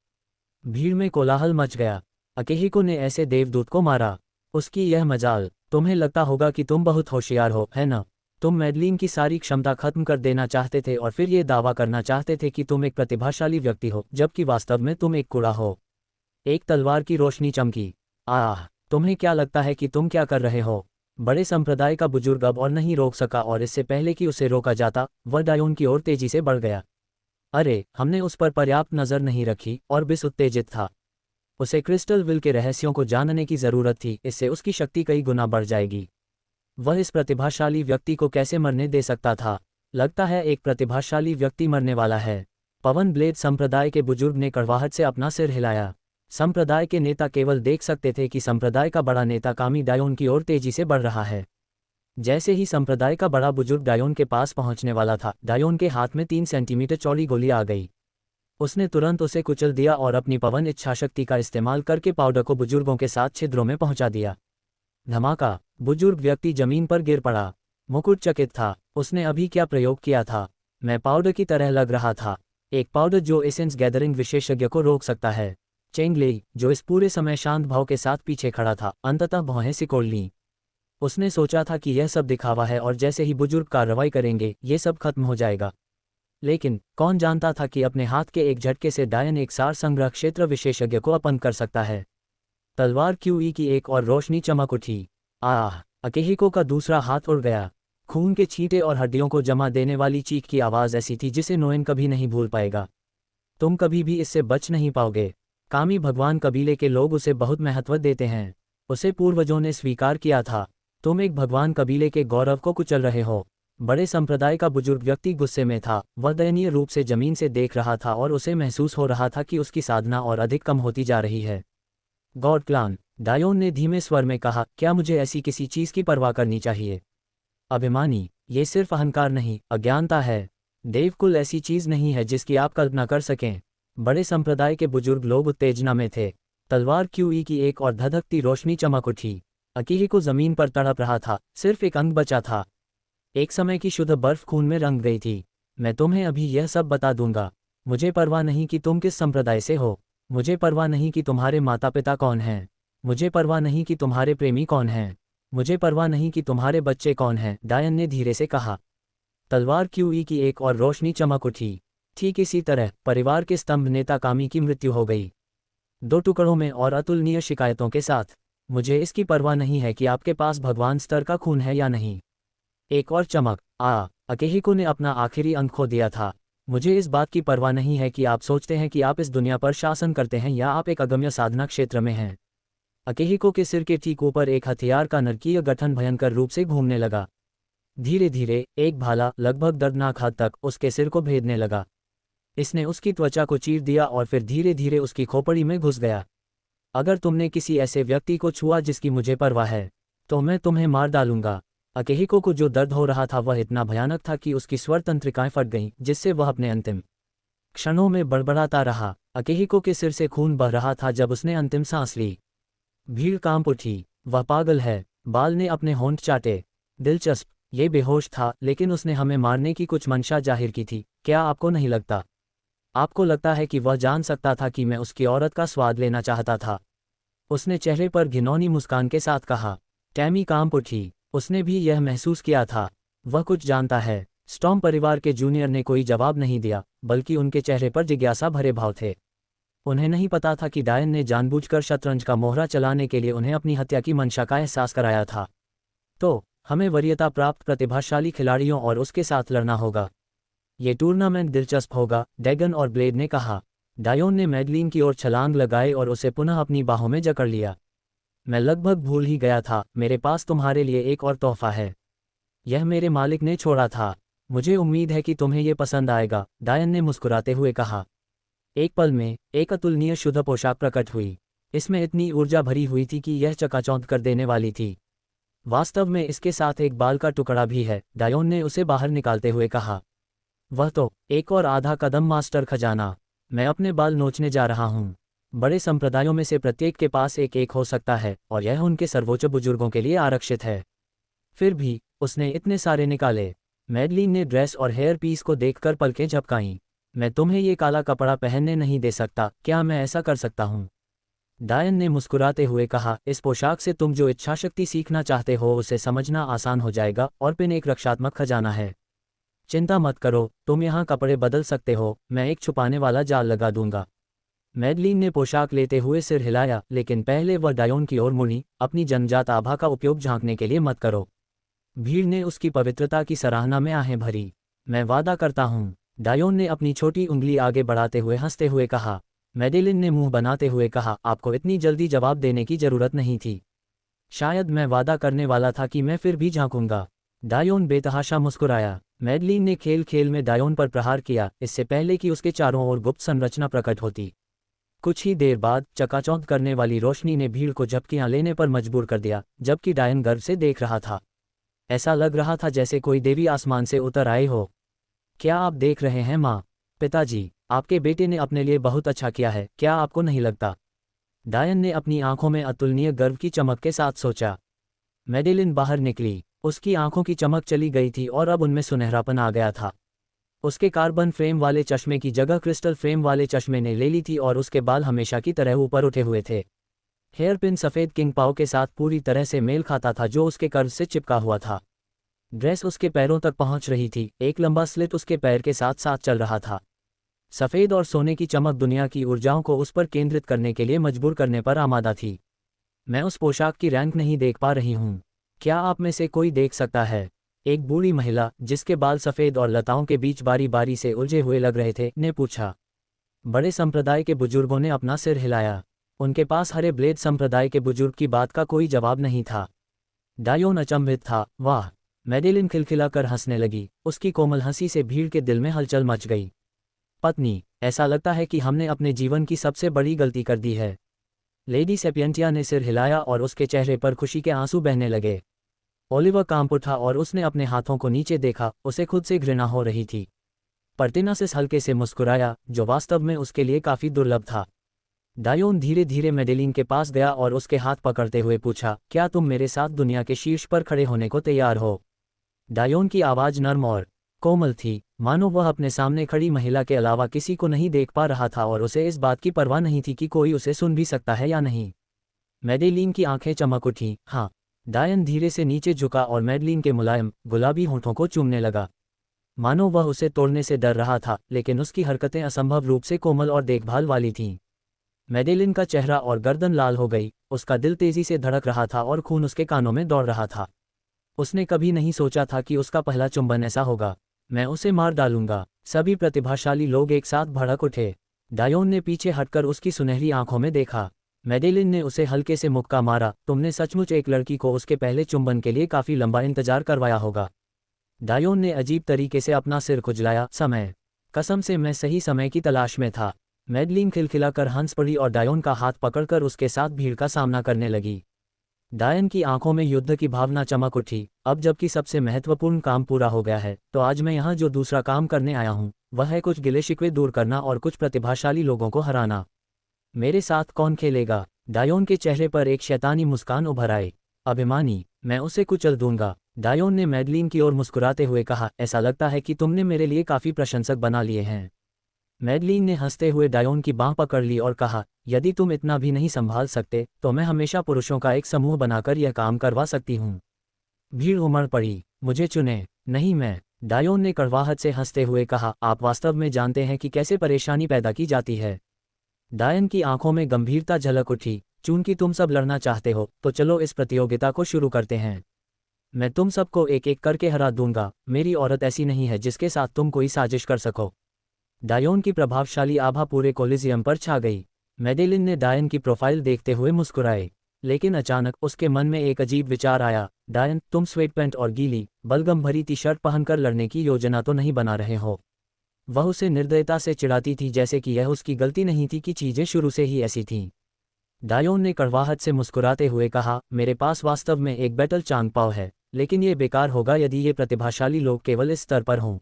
भीड़ में कोलाहल मच गया। अकेहिको ने ऐसे देवदूत को मारा, उसकी यह मजाल। तुम्हें लगता होगा कि तुम बहुत होशियार हो, है ना? तुम मैडलीन की सारी क्षमता खत्म कर देना चाहते थे और फिर ये दावा करना चाहते थे कि तुम एक प्रतिभाशाली व्यक्ति हो, जबकि वास्तव में तुम एक कूड़ा हो। एक तलवार की रोशनी चमकी। आह, तुम्हें क्या लगता है कि तुम क्या कर रहे हो? बड़े संप्रदाय का बुजुर्ग अब और नहीं रोक सका और इससे पहले कि उसे रोका जाता, वह डायोन की ओर तेजी से बढ़ गया। अरे, हमने उस पर पर्याप्त नज़र नहीं रखी और बिस उत्तेजित था। उसे क्रिस्टल विल के रहस्यों को जानने की ज़रूरत थी, इससे उसकी शक्ति कई गुना बढ़ जाएगी। वह इस प्रतिभाशाली व्यक्ति को कैसे मरने दे सकता था? लगता है एक प्रतिभाशाली व्यक्ति मरने वाला है। पवन ब्लेड संप्रदाय के बुजुर्ग ने कड़वाहट से अपना सिर हिलाया। संप्रदाय के नेता केवल देख सकते थे कि संप्रदाय का बड़ा नेता कामी डायोन की ओर तेजी से बढ़ रहा है। जैसे ही संप्रदाय का बड़ा बुजुर्ग डायोन के पास पहुंचने वाला था, डायोन के हाथ में 3 सेंटीमीटर चौड़ी गोली आ गई। उसने तुरंत उसे कुचल दिया और अपनी पवन इच्छाशक्ति का इस्तेमाल करके पाउडर को बुजुर्गों के साथ छिद्रों में पहुंचा दिया। धमाका! बुजुर्ग व्यक्ति जमीन पर गिर पड़ा। मुकुट चकित था। उसने अभी क्या प्रयोग किया था? मैं पाउडर की तरह लग रहा था, एक पाउडर जो एसेंस गैदरिंग विशेषज्ञ को रोक सकता है। चेंग लेई, जो इस पूरे समय शांत भाव के साथ पीछे खड़ा था, अंततः भौहें सिकोड़ लीं। उसने सोचा था कि यह सब दिखावा है और जैसे ही बुजुर्ग कार्रवाई करेंगे, ये सब खत्म हो जाएगा। लेकिन कौन जानता था कि अपने हाथ के एक झटके से डायन एक सार संग्रह क्षेत्र विशेषज्ञ को अपंग कर सकता है। तलवार क्यूई की एक और रोशनी चमक उठी। आह! अकेहिको का दूसरा हाथ उड़ गया। खून के छींटे और हड्डियों को जमा देने वाली चीख की आवाज़ ऐसी थी जिसे नोएन कभी नहीं भूल पाएगा। तुम कभी भी इससे बच नहीं पाओगे। कामी भगवान कबीले के लोग उसे बहुत महत्व देते हैं। उसे पूर्वजों ने स्वीकार किया था। तुम एक भगवान कबीले के गौरव को कुचल रहे हो। बड़े संप्रदाय का बुजुर्ग व्यक्ति गुस्से में था। वह दयनीय रूप से जमीन से देख रहा था और उसे महसूस हो रहा था कि उसकी साधना और अधिक कम होती जा रही है। गॉड क्लान, डायोन ने धीमे स्वर में कहा, क्या मुझे ऐसी किसी चीज़ की परवाह करनी चाहिए? अभिमानी, ये सिर्फ अहंकार नहीं, अज्ञानता है। देवकुल ऐसी चीज़ नहीं है जिसकी आप कल्पना कर सकें। बड़े संप्रदाय के बुजुर्ग लोग उत्तेजना में थे। तलवार क्यूई की एक और धधकती रोशनी चमक उठी। अकेहिको जमीन पर तड़प रहा था, सिर्फ एक अंग बचा था। एक समय की शुद्ध बर्फ खून में रंग गई थी। मैं तुम्हें अभी यह सब बता दूंगा। मुझे परवाह नहीं कि तुम किस संप्रदाय से हो। मुझे परवाह नहीं कि तुम्हारे माता पिता कौन हैं। मुझे परवाह नहीं कि तुम्हारे प्रेमी कौन हैं। मुझे परवाह नहीं कि तुम्हारे बच्चे कौन हैं, डायन ने धीरे से कहा। तलवार क्यूई की एक और रोशनी चमक उठी। ठीक इसी तरह परिवार के स्तंभ नेता कामी की मृत्यु हो गई, 2 टुकड़ों में और अतुलनीय शिकायतों के साथ। मुझे इसकी परवाह नहीं है कि आपके पास भगवान स्तर का खून है या नहीं। एक और चमक। अकेहिको ने अपना आखिरी अंक खो दिया था। मुझे इस बात की परवाह नहीं है कि आप सोचते हैं कि आप इस दुनिया पर शासन करते हैं या आप एक अगम्य साधना क्षेत्र में हैं। अकेहिको के सिर के ठीक ऊपर एक हथियार का नरकीय गठन भयंकर रूप से घूमने लगा। धीरे धीरे एक भाला लगभग दर्दनाक हद तक उसके सिर को भेदने लगा। इसने उसकी त्वचा को चीर दिया और फिर धीरे धीरे उसकी खोपड़ी में घुस गया। अगर तुमने किसी ऐसे व्यक्ति को छुआ जिसकी मुझे परवाह है, तो मैं तुम्हें मार डालूंगा। अकेहिको को जो दर्द हो रहा था वह इतना भयानक था कि उसकी स्वर तंत्रिकाएं फट गईं, जिससे वह अपने अंतिम क्षणों में बड़बड़ाता रहा। अकेहिको के सिर से खून बह रहा था जब उसने अंतिम सांस ली। भीड़ कांप उठी। वह पागल है। बाल ने अपने होंठ चाटे। दिलचस्प, ये बेहोश था, लेकिन उसने हमें मारने की कुछ मंशा जाहिर की थी। क्या आपको नहीं लगता? आपको लगता है कि वह जान सकता था कि मैं उसकी औरत का स्वाद लेना चाहता था? उसने चेहरे पर घिनौनी मुस्कान के साथ कहा। टैमी कांप उठी। उसने भी यह महसूस किया था। वह कुछ जानता है। स्टॉर्म परिवार के जूनियर ने कोई जवाब नहीं दिया, बल्कि उनके चेहरे पर जिज्ञासा भरे भाव थे। उन्हें नहीं पता था कि डायन ने जानबूझकर शतरंज का मोहरा चलाने के लिए उन्हें अपनी हत्या की मंशा का एहसास कराया था। तो हमें वरीयता प्राप्त प्रतिभाशाली खिलाड़ियों और उसके साथ लड़ना होगा। ये टूर्नामेंट दिलचस्प होगा, डैगन और ब्लेड ने कहा। डायोन ने मैडलिन की ओर छलांग लगाई और उसे पुनः अपनी बाहों में जकड़ लिया। मैं लगभग भूल ही गया था, मेरे पास तुम्हारे लिए एक और तोहफा है। यह मेरे मालिक ने छोड़ा था। मुझे उम्मीद है कि तुम्हें यह पसंद आएगा, डायन ने मुस्कुराते हुए कहा। एक पल में एक अतुलनीय शुद्ध पोशाक प्रकट हुई। इसमें इतनी ऊर्जा भरी हुई थी कि यह चकाचौंध कर देने वाली थी। वास्तव में इसके साथ एक बाल का टुकड़ा भी है, डायोन ने उसे बाहर निकालते हुए कहा। वह तो एक और आधा कदम मास्टर खजाना। मैं अपने बाल नोचने जा रहा हूँ। बड़े संप्रदायों में से प्रत्येक के पास एक एक हो सकता है, और यह उनके सर्वोच्च बुजुर्गों के लिए आरक्षित है। फिर भी उसने इतने सारे निकाले। मैडलिन ने ड्रेस और हेयर पीस को देखकर पलकें झपकाईं। मैं तुम्हें ये काला कपड़ा पहनने नहीं दे सकता, क्या मैं ऐसा कर सकता हूँ? डायन ने मुस्कुराते हुए कहा, इस पोशाक से तुम जो इच्छाशक्ति सीखना चाहते हो उसे समझना आसान हो जाएगा, और पिन एक रक्षात्मक खजाना है। चिंता मत करो, तुम यहाँ कपड़े बदल सकते हो, मैं एक छुपाने वाला जाल लगा दूंगा। मैडलिन ने पोशाक लेते हुए सिर हिलाया, लेकिन पहले वह डायोन की ओर मुड़ी। अपनी जन्मजात आभा का उपयोग झांकने के लिए मत करो। भीड़ ने उसकी पवित्रता की सराहना में आहें भरी। मैं वादा करता हूँ, डायोन ने अपनी छोटी उंगली आगे बढ़ाते हुए हंसते हुए कहा। मैडेलिन ने मुंह बनाते हुए कहा, आपको इतनी जल्दी जवाब देने की जरूरत नहीं थी। शायद मैं वादा करने वाला था कि मैं फिर भी झांकूंगा। डायोन बेतहाशा मुस्कुराया। मैडलिन ने खेल खेल में डायोन पर प्रहार किया, इससे पहले कि उसके चारों ओर गुप्त संरचना प्रकट होती। कुछ ही देर बाद चकाचौंध करने वाली रोशनी ने भीड़ को झपकियां लेने पर मजबूर कर दिया, जबकि डायन गर्व से देख रहा था। ऐसा लग रहा था जैसे कोई देवी आसमान से उतर आई हो। क्या आप देख रहे हैं माँ? पिताजी, आपके बेटे ने अपने लिए बहुत अच्छा किया है, क्या आपको नहीं लगता? डायन ने अपनी आंखों में अतुलनीय गर्व की चमक के साथ सोचा। मैडेलिन बाहर निकली। उसकी आंखों की चमक चली गई थी और अब उनमें सुनहरापन आ गया था। उसके कार्बन फ्रेम वाले चश्मे की जगह क्रिस्टल फ्रेम वाले चश्मे ने ले ली थी और उसके बाल हमेशा की तरह ऊपर उठे हुए थे। हेयरपिन सफ़ेद किंग पाव के साथ पूरी तरह से मेल खाता था, जो उसके कर्व से चिपका हुआ था। ड्रेस उसके पैरों तक पहुंच रही थी, एक लंबा स्लिट उसके पैर के साथ साथ चल रहा था। सफ़ेद और सोने की चमक दुनिया की ऊर्जाओं को उस पर केंद्रित करने के लिए मजबूर करने पर आमादा थी। मैं उस पोशाक की रैंक नहीं देख पा रही हूँ। क्या आप में से कोई देख सकता है? एक बूढ़ी महिला, जिसके बाल सफ़ेद और लताओं के बीच बारी बारी से उलझे हुए लग रहे थे, ने पूछा। बड़े संप्रदाय के बुजुर्गों ने अपना सिर हिलाया। उनके पास हरे ब्लेड संप्रदाय के बुजुर्ग की बात का कोई जवाब नहीं था। डायोन अचंभित था। वाह! मैडेलिन खिलखिलाकर हंसने लगी। उसकी कोमल हंसी से भीड़ के दिल में हलचल मच गई। पत्नी, ऐसा लगता है कि हमने अपने जीवन की सबसे बड़ी गलती कर दी है। लेडी सेपियंटिया ने सिर हिलाया और उसके चेहरे पर खुशी के आंसू बहने लगे। ओलिवर कांप उठा और उसने अपने हाथों को नीचे देखा, उसे खुद से घृणा हो रही थी। पर्टिनासिस हल्के से मुस्कुराया, जो वास्तव में उसके लिए काफ़ी दुर्लभ था। डायोन धीरे धीरे मैडेलिन के पास गया और उसके हाथ पकड़ते हुए पूछा, क्या तुम मेरे साथ दुनिया के शीर्ष पर खड़े होने को तैयार हो? डायोन की आवाज़ नर्म और कोमल थी, मानो वह अपने सामने खड़ी महिला के अलावा किसी को नहीं देख पा रहा था और उसे इस बात की परवाह नहीं थी कि कोई उसे सुन भी सकता है या नहीं। मैडेलिन की आंखें चमक उठीं। हाँ। डायन धीरे से नीचे झुका और मैडलिन के मुलायम, गुलाबी होठों को चूमने लगा, मानो वह उसे तोड़ने से डर रहा था, लेकिन उसकी हरकतें असंभव रूप से कोमल और देखभाल वाली थीं। मैडेलिन का चेहरा और गर्दन लाल हो गई, उसका दिल तेजी से धड़क रहा था और खून उसके कानों में दौड़ रहा था। उसने कभी नहीं सोचा था कि उसका पहला चुंबन ऐसा होगा। मैं उसे मार डालूंगा। सभी प्रतिभाशाली लोग एक साथ भड़क उठे। डायोन ने पीछे हटकर उसकी सुनहरी आंखों में देखा। मैडेलिन ने उसे हल्के से मुक्का मारा। तुमने सचमुच एक लड़की को उसके पहले चुंबन के लिए काफ़ी लंबा इंतजार करवाया होगा। डायोन ने अजीब तरीके से अपना सिर खुजलाया। समय, कसम से मैं सही समय की तलाश में था। मैडलिन खिलखिलाकर हंस पड़ी और डायोन का हाथ पकड़कर उसके साथ भीड़ का सामना करने लगी। डायन की आंखों में युद्ध की भावना चमक उठी। अब जबकि सबसे महत्वपूर्ण काम पूरा हो गया है, तो आज मैं यहाँ जो दूसरा काम करने आया हूँ वह है कुछ गिले शिकवे दूर करना और कुछ प्रतिभाशाली लोगों को हराना। मेरे साथ कौन खेलेगा? डायोन के चेहरे पर एक शैतानी मुस्कान उभर आई। अभिमानी, मैं उसे कुचल दूंगा। डायोन ने मैडलिन की ओर मुस्कुराते हुए कहा, ऐसा लगता है कि तुमने मेरे लिए काफ़ी प्रशंसक बना लिए हैं। मैडलिन ने हंसते हुए डायोन की बांह पकड़ ली और कहा, यदि तुम इतना भी नहीं संभाल सकते तो मैं हमेशा पुरुषों का एक समूह बनाकर यह काम करवा सकती हूँ। भीड़ उमड़ पड़ी। मुझे चुने, नहीं मैं। डायोन ने कड़वाहट से हंसते हुए कहा, आप वास्तव में जानते हैं कि कैसे परेशानी पैदा की जाती है। डायन की आंखों में गंभीरता झलक उठी। चूंकि तुम सब लड़ना चाहते हो तो चलो इस प्रतियोगिता को शुरू करते हैं। मैं तुम सबको एक एक करके हरा दूंगा। मेरी औरत ऐसी नहीं है जिसके साथ तुम कोई साजिश कर सको। डायोन की प्रभावशाली आभा पूरे कोलिजियम पर छा गई। मेडेलिन ने डायन की प्रोफाइल देखते हुए मुस्कुराए, लेकिन अचानक उसके मन में एक अजीब विचार आया। डायन, तुम स्वेटपैंट और गीली बलगम भरी टी शर्ट पहनकर लड़ने की योजना तो नहीं बना रहे हो। वह उसे निर्दयता से चिढ़ाती थी, जैसे कि यह उसकी गलती नहीं थी कि चीजें शुरू से ही ऐसी थीं। डायोन ने कड़वाहट से मुस्कुराते हुए कहा, मेरे पास वास्तव में एक बैटल चांगपाओ है, लेकिन ये बेकार होगा यदि ये प्रतिभाशाली लोग केवल इस स्तर पर हों।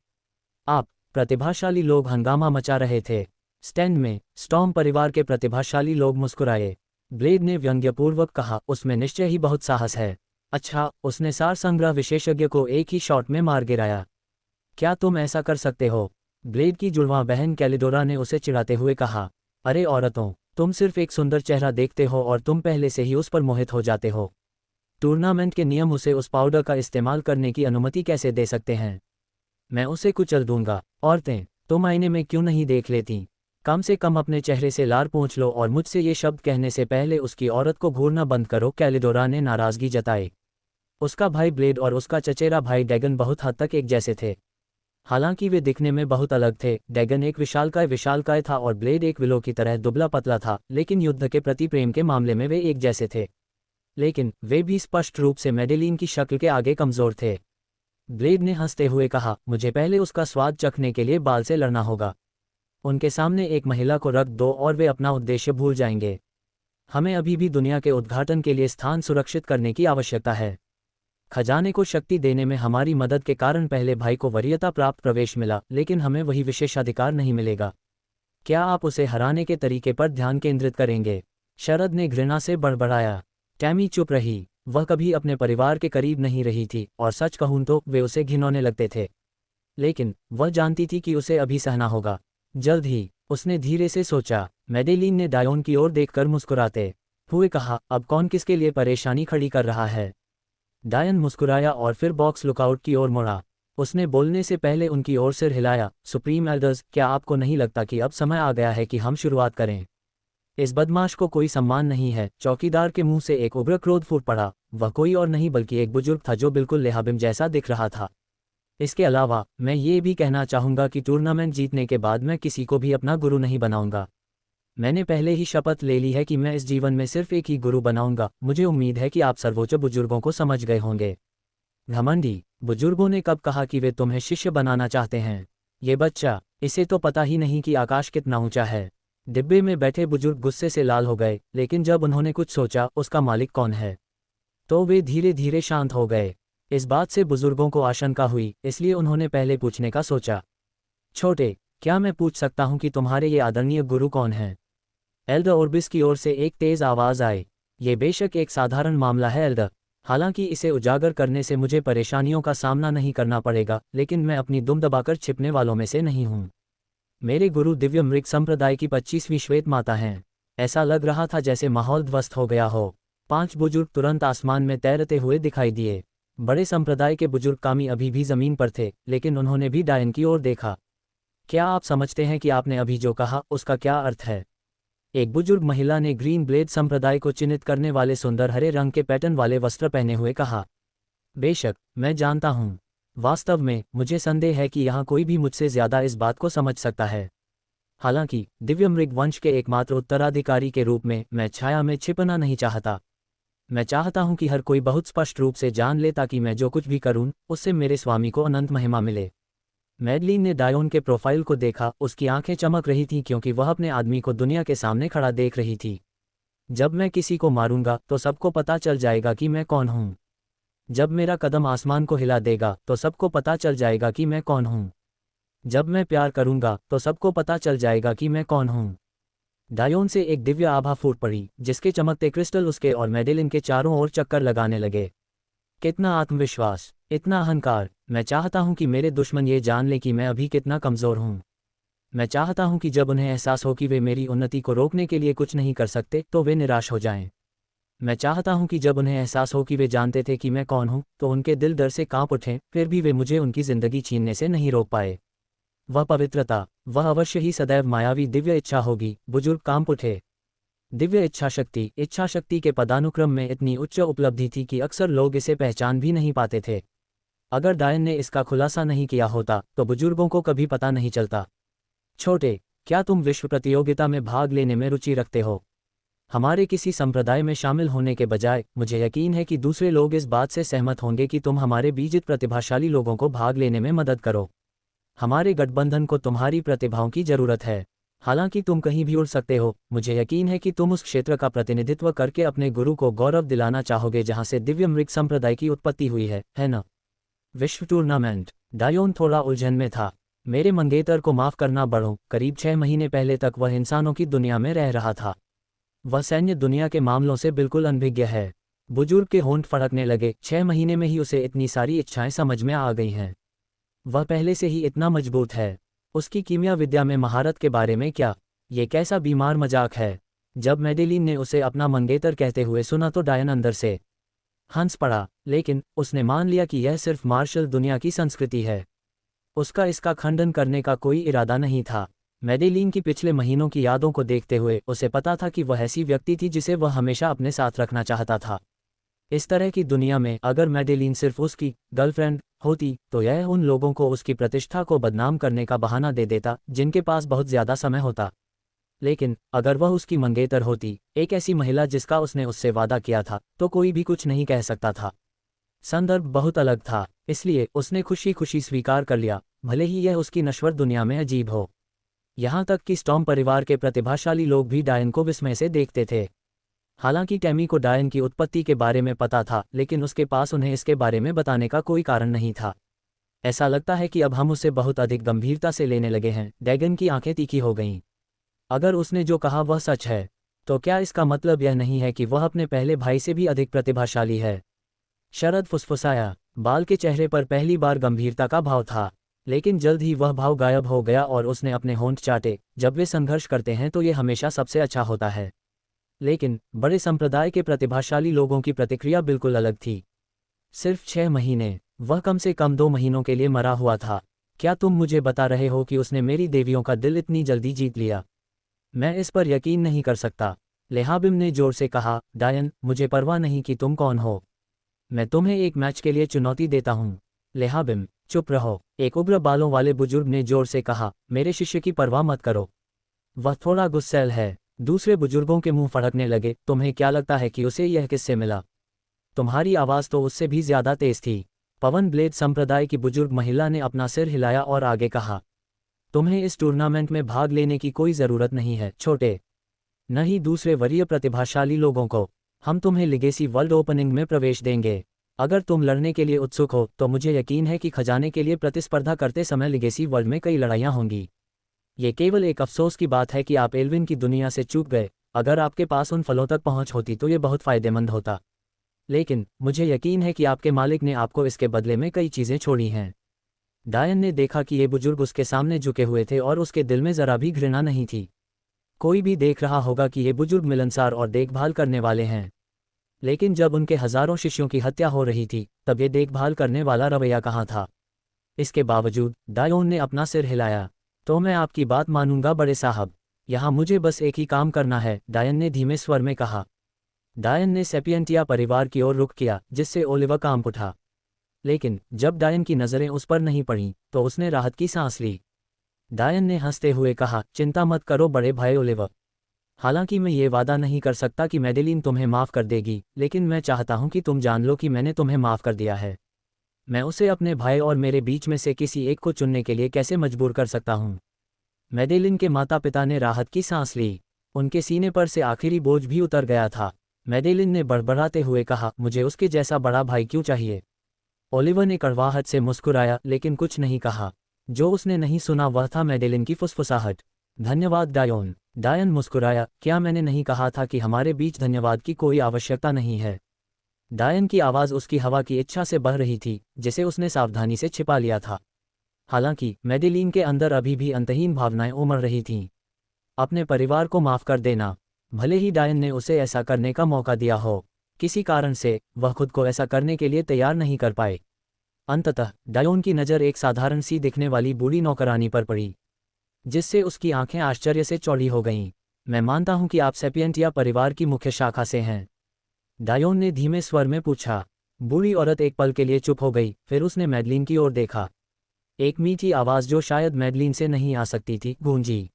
आप प्रतिभाशाली लोग हंगामा मचा रहे थे। स्टैंड में स्टॉर्म परिवार के प्रतिभाशाली लोग मुस्कुराए। ब्लेड ने व्यंग्यपूर्वक कहा, उसमें निश्चय ही बहुत साहस है। अच्छा, उसने सार संग्रह विशेषज्ञ को एक ही शॉट में मार गिराया। क्या तुम ऐसा कर सकते हो? ब्लेड की जुड़वां बहन कैलिडोरा ने उसे चिढ़ाते हुए कहा, अरे औरतों, तुम सिर्फ एक सुंदर चेहरा देखते हो और तुम पहले से ही उस पर मोहित हो जाते हो। टूर्नामेंट के नियम उसे उस पाउडर का इस्तेमाल करने की अनुमति कैसे दे सकते हैं? मैं उसे कुचल दूंगा। औरतें, तुम आईने में क्यों नहीं देख लेती? कम से कम अपने चेहरे से लार पोंछ लो और मुझसे ये शब्द कहने से पहले उसकी औरत को घूरना बंद करो। कैलिडोरा ने नाराजगी जताई। उसका भाई ब्लेड और उसका चचेरा भाई डैगन बहुत हद तक एक जैसे थे। हालांकि वे दिखने में बहुत अलग थे। डैगन एक विशालकाय था और ब्लेड एक विलो की तरह दुबला पतला था, लेकिन युद्ध के प्रति प्रेम के मामले में वे एक जैसे थे। लेकिन वे भी स्पष्ट रूप से मेडेलिन की शक्ल के आगे कमजोर थे। ब्लेड ने हंसते हुए कहा, मुझे पहले उसका स्वाद चखने के लिए बाल से लड़ना होगा। उनके सामने एक महिला को रख दो और वे अपना उद्देश्य भूल जाएंगे। हमें अभी भी दुनिया के उद्घाटन के लिए स्थान सुरक्षित करने की आवश्यकता है। खजाने को शक्ति देने में हमारी मदद के कारण पहले भाई को वरीयता प्राप्त प्रवेश मिला, लेकिन हमें वही विशेषाधिकार नहीं मिलेगा। क्या आप उसे हराने के तरीके पर ध्यान केंद्रित करेंगे? शरद ने घृणा से बड़बड़ाया। टैमी चुप रही। वह कभी अपने परिवार के करीब नहीं रही थी और सच कहूं तो वे उसे घिनौने लगते थे। लेकिन वह जानती थी कि उसे अभी सहना होगा। जल्द ही उसने धीरे से सोचा। मेडेलिन ने डायोन की ओर देखकर मुस्कुराते हुए कहा, अब कौन किसके लिए परेशानी खड़ी कर रहा है? डायन मुस्कुराया और फिर बॉक्स लुकआउट की ओर मुड़ा। उसने बोलने से पहले उनकी ओर सिर हिलाया। सुप्रीम एल्डर्स, क्या आपको नहीं लगता कि अब समय आ गया है कि हम शुरुआत करें? इस बदमाश को कोई सम्मान नहीं है। चौकीदार के मुंह से एक उग्र क्रोध फूट पड़ा। वह कोई और नहीं बल्कि एक बुजुर्ग था जो बिल्कुल लेहाबिम जैसा दिख रहा था। इसके अलावा मैं ये भी कहना चाहूंगा कि टूर्नामेंट जीतने के बाद मैं किसी को भी अपना गुरु नहीं बनाऊंगा। मैंने पहले ही शपथ ले ली है कि मैं इस जीवन में सिर्फ एक ही गुरु बनाऊंगा। मुझे उम्मीद है कि आप सर्वोच्च बुजुर्गों को समझ गए होंगे। घमंडी बुजुर्गों ने कब कहा कि वे तुम्हें शिष्य बनाना चाहते हैं? ये बच्चा, इसे तो पता ही नहीं कि आकाश कितना ऊंचा है। डिब्बे में बैठे बुजुर्ग गुस्से से लाल हो गए, लेकिन जब उन्होंने कुछ सोचा, उसका मालिक कौन है, तो वे धीरे धीरे शांत हो गए। इस बात से बुजुर्गों को आशंका हुई, इसलिए उन्होंने पहले पूछने का सोचा। छोटे, क्या मैं पूछ सकता हूं कि तुम्हारे ये आदरणीय गुरु कौन हैं? एल्डर ओर्बिस की ओर से एक तेज आवाज आई। ये बेशक एक साधारण मामला है एल्डर, हालांकि इसे उजागर करने से मुझे परेशानियों का सामना नहीं करना पड़ेगा, लेकिन मैं अपनी दुम दबाकर छिपने वालों में से नहीं हूं। मेरे गुरु दिव्य मृग संप्रदाय की 25वीं श्वेत माता हैं। ऐसा लग रहा था जैसे माहौल ध्वस्त हो गया हो। 5 बुजुर्ग तुरंत आसमान में तैरते हुए दिखाई दिए। बड़े संप्रदाय के बुजुर्ग कामी अभी भी जमीन पर थे, लेकिन उन्होंने भी डायन की ओर देखा। क्या आप समझते हैं कि आपने अभी जो कहा उसका क्या अर्थ है? एक बुजुर्ग महिला ने ग्रीन ब्लेड संप्रदाय को चिन्हित करने वाले सुंदर हरे रंग के पैटर्न वाले वस्त्र पहने हुए कहा। बेशक, मैं जानता हूं। वास्तव में मुझे संदेह है कि यहाँ कोई भी मुझसे ज्यादा इस बात को समझ सकता है। हालांकि दिव्य मृग वंश के एकमात्र उत्तराधिकारी के रूप में मैं छाया में छिपना नहीं चाहता। मैं चाहता हूं कि हर कोई बहुत स्पष्ट रूप से जान ले, ताकि मैं जो कुछ भी करूं उससे मेरे स्वामी को अनंत महिमा मिले। मैडलिन ने डायोन के प्रोफाइल को देखा। उसकी आंखें चमक रही थीं क्योंकि वह अपने आदमी को दुनिया के सामने खड़ा देख रही थी। जब मैं किसी को मारूंगा तो सबको पता चल जाएगा कि मैं कौन हूं। जब मेरा कदम आसमान को हिला देगा तो सबको पता चल जाएगा कि मैं कौन हूं। जब मैं प्यार करूंगा तो सबको पता चल जाएगा कि मैं कौन हूं। डायोन से एक दिव्य आभा फूट पड़ी, जिसके चमकते क्रिस्टल उसके और मेडेलिन के चारों ओर चक्कर लगाने लगे। कितना आत्मविश्वास, इतना अहंकार! मैं चाहता हूं कि मेरे दुश्मन ये जान लें कि मैं अभी कितना कमज़ोर हूं। मैं चाहता हूं कि जब उन्हें एहसास हो कि वे मेरी उन्नति को रोकने के लिए कुछ नहीं कर सकते, तो वे निराश हो जाएं। मैं चाहता हूं कि जब उन्हें एहसास हो कि वे जानते थे कि मैं कौन हूं, तो उनके दिल डर से कांप उठें, फिर भी वे मुझे उनकी जिंदगी छीनने से नहीं रोक पाए। वह पवित्रता, वह अवश्य ही सदैव मायावी दिव्य इच्छा होगी। बुजुर्ग कांप उठे। दिव्य इच्छा शक्ति के पदानुक्रम में इतनी उच्च उपलब्धि थी कि अक्सर लोग इसे पहचान भी नहीं पाते थे। अगर डायन ने इसका खुलासा नहीं किया होता तो बुजुर्गों को कभी पता नहीं चलता। छोटे, क्या तुम विश्व प्रतियोगिता में भाग लेने में रुचि रखते हो? हमारे किसी संप्रदाय में शामिल होने के बजाय मुझे यकीन है कि दूसरे लोग इस बात से सहमत होंगे कि तुम हमारे बीजित प्रतिभाशाली लोगों को भाग लेने में मदद करो। हमारे गठबंधन को तुम्हारी प्रतिभाओं की जरूरत है। हालांकि तुम कहीं भी उड़ सकते हो, मुझे यकीन है कि तुम उस क्षेत्र का प्रतिनिधित्व करके अपने गुरु को गौरव दिलाना चाहोगे जहां से दिव्य मृग संप्रदाय की उत्पत्ति हुई है ना? विश्व टूर्नामेंट। डायोन थोड़ा उलझन में था। मेरे मंगेतर को माफ करना बड़ों, करीब 6 महीने पहले तक वह इंसानों की दुनिया में रह रहा था। वह सैन्य दुनिया के मामलों से बिल्कुल अनभिज्ञ है। बुजुर्ग के होंठ फड़कने लगे। 6 महीने में ही उसे इतनी सारी इच्छाएं समझ में आ गई हैं। वह पहले से ही इतना मजबूत है। उसकी कीमिया विद्या में महारत के बारे में क्या? ये कैसा बीमार मजाक है। जब मैडेलिन ने उसे अपना मंगेतर कहते हुए सुना तो डायन अंदर से हंस पड़ा, लेकिन उसने मान लिया कि यह सिर्फ मार्शल दुनिया की संस्कृति है। उसका इसका खंडन करने का कोई इरादा नहीं था। मैडेलिन की पिछले महीनों की यादों को देखते हुए उसे पता था कि वह ऐसी व्यक्ति थी जिसे वह हमेशा अपने साथ रखना चाहता था। इस तरह की दुनिया में अगर मैडेलिन सिर्फ उसकी गर्लफ्रेंड होती तो यह उन लोगों को उसकी प्रतिष्ठा को बदनाम करने का बहाना दे देता जिनके पास बहुत ज्यादा समय होता। लेकिन अगर वह उसकी मंगेतर होती, एक ऐसी महिला जिसका उसने उससे वादा किया था, तो कोई भी कुछ नहीं कह सकता था। संदर्भ बहुत अलग था, इसलिए उसने खुशी खुशी स्वीकार कर लिया, भले ही यह उसकी नश्वर दुनिया में अजीब हो। यहाँ तक कि स्टॉर्म परिवार के प्रतिभाशाली लोग भी डायन को विस्मय से देखते थे। हालांकि टैमी को डायन की उत्पत्ति के बारे में पता था, लेकिन उसके पास उन्हें इसके बारे में बताने का कोई कारण नहीं था। ऐसा लगता है कि अब हम उसे बहुत अधिक गंभीरता से लेने लगे हैं। डैगन की आंखें तीखी हो गईं। अगर उसने जो कहा वह सच है, तो क्या इसका मतलब यह नहीं है कि वह अपने पहले भाई से भी अधिक प्रतिभाशाली है? शरद फुसफुसाया। बाल के चेहरे पर पहली बार गंभीरता का भाव था, लेकिन जल्द ही वह भाव गायब हो गया और उसने अपने होंठ चाटे। जब वे संघर्ष करते हैं तो ये हमेशा सबसे अच्छा होता है। लेकिन बड़े संप्रदाय के प्रतिभाशाली लोगों की प्रतिक्रिया बिल्कुल अलग थी। सिर्फ 6 महीने, वह कम से कम 2 महीनों के लिए मरा हुआ था। क्या तुम मुझे बता रहे हो कि उसने मेरी देवियों का दिल इतनी जल्दी जीत लिया? मैं इस पर यकीन नहीं कर सकता। लेहाबिम ने जोर से कहा, डायन, मुझे परवाह नहीं कि तुम कौन हो। मैं तुम्हें एक मैच के लिए चुनौती देता हूँ। लेहाबिम, चुप रहो, एक उग्र बालों वाले बुजुर्ग ने जोर से कहा। मेरे शिष्य की परवाह मत करो। वह थोड़ा गुस्सैल है। दूसरे बुजुर्गों के मुंह फड़कने लगे। तुम्हें क्या लगता है कि उसे यह किससे मिला? तुम्हारी आवाज़ तो उससे भी ज्यादा तेज थी। पवन ब्लेड संप्रदाय की बुजुर्ग महिला ने अपना सिर हिलाया और आगे कहा, तुम्हें इस टूर्नामेंट में भाग लेने की कोई ज़रूरत नहीं है, छोटे। न ही दूसरे वरीय प्रतिभाशाली लोगों को। हम तुम्हें लिगेसी वर्ल्ड ओपनिंग में प्रवेश देंगे। अगर तुम लड़ने के लिए उत्सुक हो तो मुझे यकीन है कि खजाने के लिए प्रतिस्पर्धा करते समय लिगेसी वर्ल्ड में कई लड़ाइयाँ होंगी। ये केवल एक अफसोस की बात है कि आप एल्विन की दुनिया से चूक गए। अगर आपके पास उन फलों तक पहुंच होती तो ये बहुत फ़ायदेमंद होता। लेकिन मुझे यकीन है कि आपके मालिक ने आपको इसके बदले में कई चीज़ें छोड़ी हैं। डायन ने देखा कि ये बुजुर्ग उसके सामने झुके हुए थे और उसके दिल में ज़रा भी घृणा नहीं थी। कोई भी देख रहा होगा कि ये बुजुर्ग मिलनसार और देखभाल करने वाले हैं। लेकिन जब उनके हज़ारों शिष्यों की हत्या हो रही थी तब ये देखभाल करने वाला रवैया कहाँ था? इसके बावजूद डायोन ने अपना सिर हिलाया। तो मैं आपकी बात मानूंगा बड़े साहब। यहाँ मुझे बस एक ही काम करना है, डायन ने धीमे स्वर में कहा। डायन ने सेपियंटिया परिवार की ओर रुख किया, जिससे ओलिवर कांप उठा। लेकिन जब डायन की नज़रें उस पर नहीं पड़ीं तो उसने राहत की सांस ली। डायन ने हंसते हुए कहा, चिंता मत करो बड़े भाई ओलिवर। हालांकि मैं ये वादा नहीं कर सकता कि मैडेलिन तुम्हें माफ़ कर देगी, लेकिन मैं चाहता हूं कि तुम जान लो कि मैंने तुम्हें माफ़ कर दिया है। मैं उसे अपने भाई और मेरे बीच में से किसी एक को चुनने के लिए कैसे मजबूर कर सकता हूं? मैडेलिन के माता पिता ने राहत की सांस ली। उनके सीने पर से आखिरी बोझ भी उतर गया था। मैडेलिन ने बड़बड़ाते हुए कहा, मुझे उसके जैसा बड़ा भाई क्यों चाहिए? ओलिवर ने कड़वाहट से मुस्कुराया लेकिन कुछ नहीं कहा। जो उसने नहीं सुना वह था मैडेलिन की फुसफुसाहट। धन्यवाद डायोन। डायन मुस्कुराया, क्या मैंने नहीं कहा था कि हमारे बीच धन्यवाद की कोई आवश्यकता नहीं है? डायन की आवाज़ उसकी हवा की इच्छा से बह रही थी, जिसे उसने सावधानी से छिपा लिया था। हालांकि मैडेलिन के अंदर अभी भी अंतहीन भावनाएं उमड़ रही थीं। अपने परिवार को माफ़ कर देना। भले ही डायन ने उसे ऐसा करने का मौका दिया हो। किसी कारण से वह खुद को ऐसा करने के लिए तैयार नहीं कर पाए। अंततः डायोन की नज़र एक साधारण सी दिखने वाली बूढ़ी नौकरानी पर पड़ी, जिससे उसकी आंखें आश्चर्य से चौड़ी हो गईं। मैं मानता हूं कि आप सेपियंटिया परिवार की मुख्य शाखा से हैं, डायोन ने धीमे स्वर में पूछा। बूढ़ी औरत एक पल के लिए चुप हो गई, फिर उसने मैडलिन की ओर देखा। एक मीठी आवाज़ जो शायद मैडलिन से नहीं आ सकती थी, गूंजी।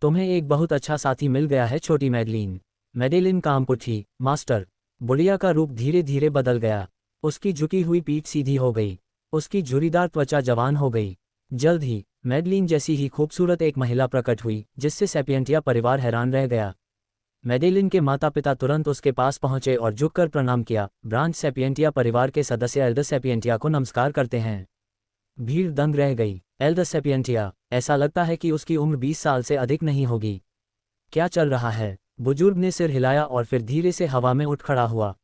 तुम्हें एक बहुत अच्छा साथी मिल गया है छोटी मैडलिन। मैडेलिन कांप उठी। मास्टर। बुढ़िया का रूप धीरे धीरे बदल गया। उसकी झुकी हुई पीठ सीधी हो गई, उसकी झुर्रीदार त्वचा जवान हो गई। जल्द ही मैडलिन जैसी ही खूबसूरत एक महिला प्रकट हुई, जिससे सेपियंटिया परिवार हैरान रह गया। मैडेलिन के माता पिता तुरंत उसके पास पहुंचे और झुककर प्रणाम किया। ब्रांच सेपियंटिया परिवार के सदस्य एल्डर सेपियंटिया को नमस्कार करते हैं। भीड़ दंग रह गई। एल्डर सेपियंटिया, ऐसा लगता है कि उसकी उम्र 20 साल से अधिक नहीं होगी। क्या चल रहा है? बुजुर्ग ने सिर हिलाया और फिर धीरे से हवा में उठ खड़ा हुआ।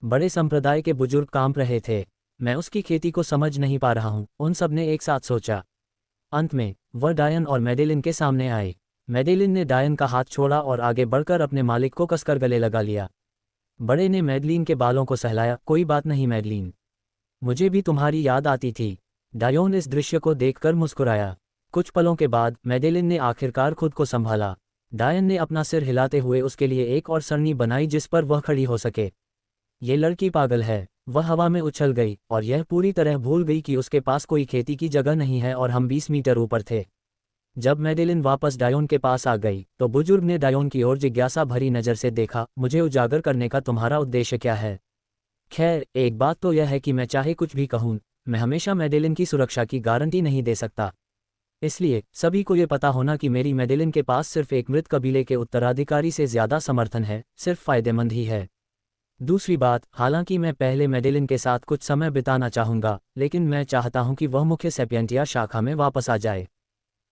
बड़े संप्रदाय के बुजुर्ग कांप रहे थे। मैं उसकी खेती को समझ नहीं पा रहा हूं, उन सब ने एक साथ सोचा। अंत में वह डायन और मैडेलिन के सामने आए। मैडेलिन ने डायन का हाथ छोड़ा और आगे बढ़कर अपने मालिक को कसकर गले लगा लिया। बड़े ने मैडलिन के बालों को सहलाया। कोई बात नहीं मैडलिन, मुझे भी तुम्हारी याद आती थी। डायोन इस दृश्य को देखकर मुस्कुराया। कुछ पलों के बाद मैडेलिन ने आखिरकार खुद को संभाला। डायन ने अपना सिर हिलाते हुए उसके लिए एक और सरनी बनाई जिस पर वह खड़ी हो सके। ये लड़की पागल है। वह हवा में उछल गई और यह पूरी तरह भूल गई कि उसके पास कोई खेती की जगह नहीं है और हम 20 मीटर ऊपर थे। जब मैडेलिन वापस डायोन के पास आ गई तो बुजुर्ग ने डायोन की ओर जिज्ञासा भरी नज़र से देखा। मुझे उजागर करने का तुम्हारा उद्देश्य क्या है? खैर, एक बात तो यह है कि मैं चाहे कुछ भी कहूँ, मैं हमेशा मैडेलिन की सुरक्षा की गारंटी नहीं दे सकता। इसलिए सभी को ये पता होना कि मेरी मैडेलिन के पास सिर्फ एक मृत कबीले के उत्तराधिकारी से ज़्यादा समर्थन है, सिर्फ फ़ायदेमंद ही है। दूसरी बात, हालांकि मैं पहले मैडेलिन के साथ कुछ समय बिताना चाहूँगा, लेकिन मैं चाहता हूँ कि वह मुख्य सेपियंटिया शाखा में वापस आ जाए।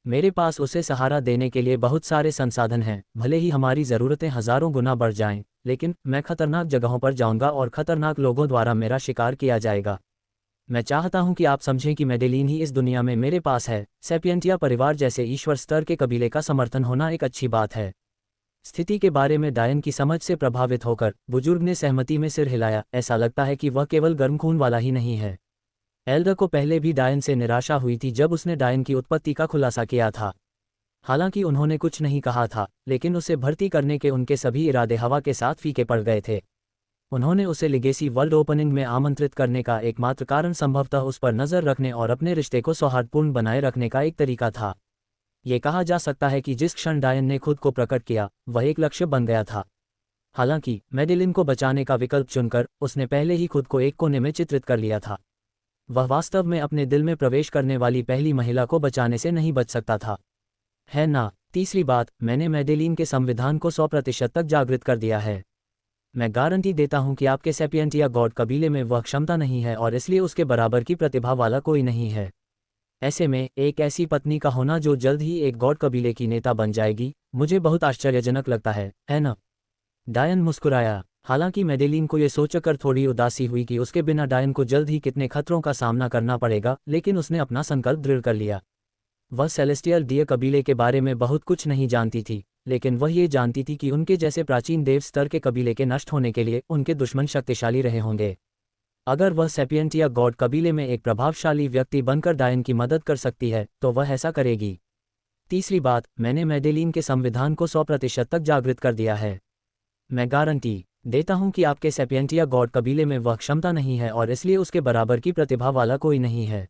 मेरे पास उसे सहारा देने के लिए बहुत सारे संसाधन हैं। भले ही हमारी ज़रूरतें हज़ारों गुना बढ़ जाएं, लेकिन मैं खतरनाक जगहों पर जाऊंगा और खतरनाक लोगों द्वारा मेरा शिकार किया जाएगा। मैं चाहता हूं कि आप समझें कि मैडेलिन ही इस दुनिया में मेरे पास है। सेपियंटिया परिवार जैसे ईश्वर स्तर के कबीले का समर्थन होना एक अच्छी बात है। स्थिति के बारे में डायन की समझ से प्रभावित होकर बुजुर्ग ने सहमति में सिर हिलाया। ऐसा लगता है कि वह केवल गर्म खून वाला ही नहीं है। एल्डर को पहले भी डायन से निराशा हुई थी जब उसने डायन की उत्पत्ति का खुलासा किया था। हालांकि उन्होंने कुछ नहीं कहा था, लेकिन उसे भर्ती करने के उनके सभी इरादे हवा के साथ फीके पड़ गए थे। उन्होंने उसे लिगेसी वर्ल्ड ओपनिंग में आमंत्रित करने का एकमात्र कारण संभवतः उस पर नज़र रखने और अपने रिश्ते को सौहार्दपूर्ण बनाए रखने का एक तरीका था। ये कहा जा सकता है कि जिस क्षण डायन ने खुद को प्रकट किया, वह एक लक्ष्य बन गया था। हालांकि मैडेलिन को बचाने का विकल्प चुनकर उसने पहले ही खुद को एक कोने में चित्रित कर लिया था। वह वास्तव में अपने दिल में प्रवेश करने वाली पहली महिला को बचाने से नहीं बच सकता था, है ना? तीसरी बात, मैंने मैडेलिन के संविधान को 100% तक जागृत कर दिया है। मैं गारंटी देता हूं कि आपके सेपियंटिया गॉड कबीले में वह क्षमता नहीं है और इसलिए उसके बराबर की प्रतिभा वाला कोई नहीं है। ऐसे में एक ऐसी पत्नी का होना जो जल्द ही एक गॉड कबीले की नेता बन जाएगी, मुझे बहुत आश्चर्यजनक लगता है ना? डायन मुस्कुराया। हालांकि मैडेलिन को यह सोचकर थोड़ी उदासी हुई कि उसके बिना डायन को जल्द ही कितने खतरों का सामना करना पड़ेगा, लेकिन उसने अपना संकल्प दृढ़ कर लिया। वह सेलेस्टियल डियर कबीले के बारे में बहुत कुछ नहीं जानती थी, लेकिन वह ये जानती थी कि उनके जैसे प्राचीन देव स्तर के कबीले के नष्ट होने के लिए उनके दुश्मन शक्तिशाली रहे होंगे। अगर वह सेपियंटिया गॉड कबीले में एक प्रभावशाली व्यक्ति बनकर डायन की मदद कर सकती है, तो वह ऐसा करेगी। तीसरी बात, मैंने मैडेलिन के संविधान को 100% तक जागृत कर दिया है। मैं गारंटी देता हूं कि आपके सेपियंटिया गॉड कबीले में वह क्षमता नहीं है और इसलिए उसके बराबर की प्रतिभा वाला कोई नहीं है।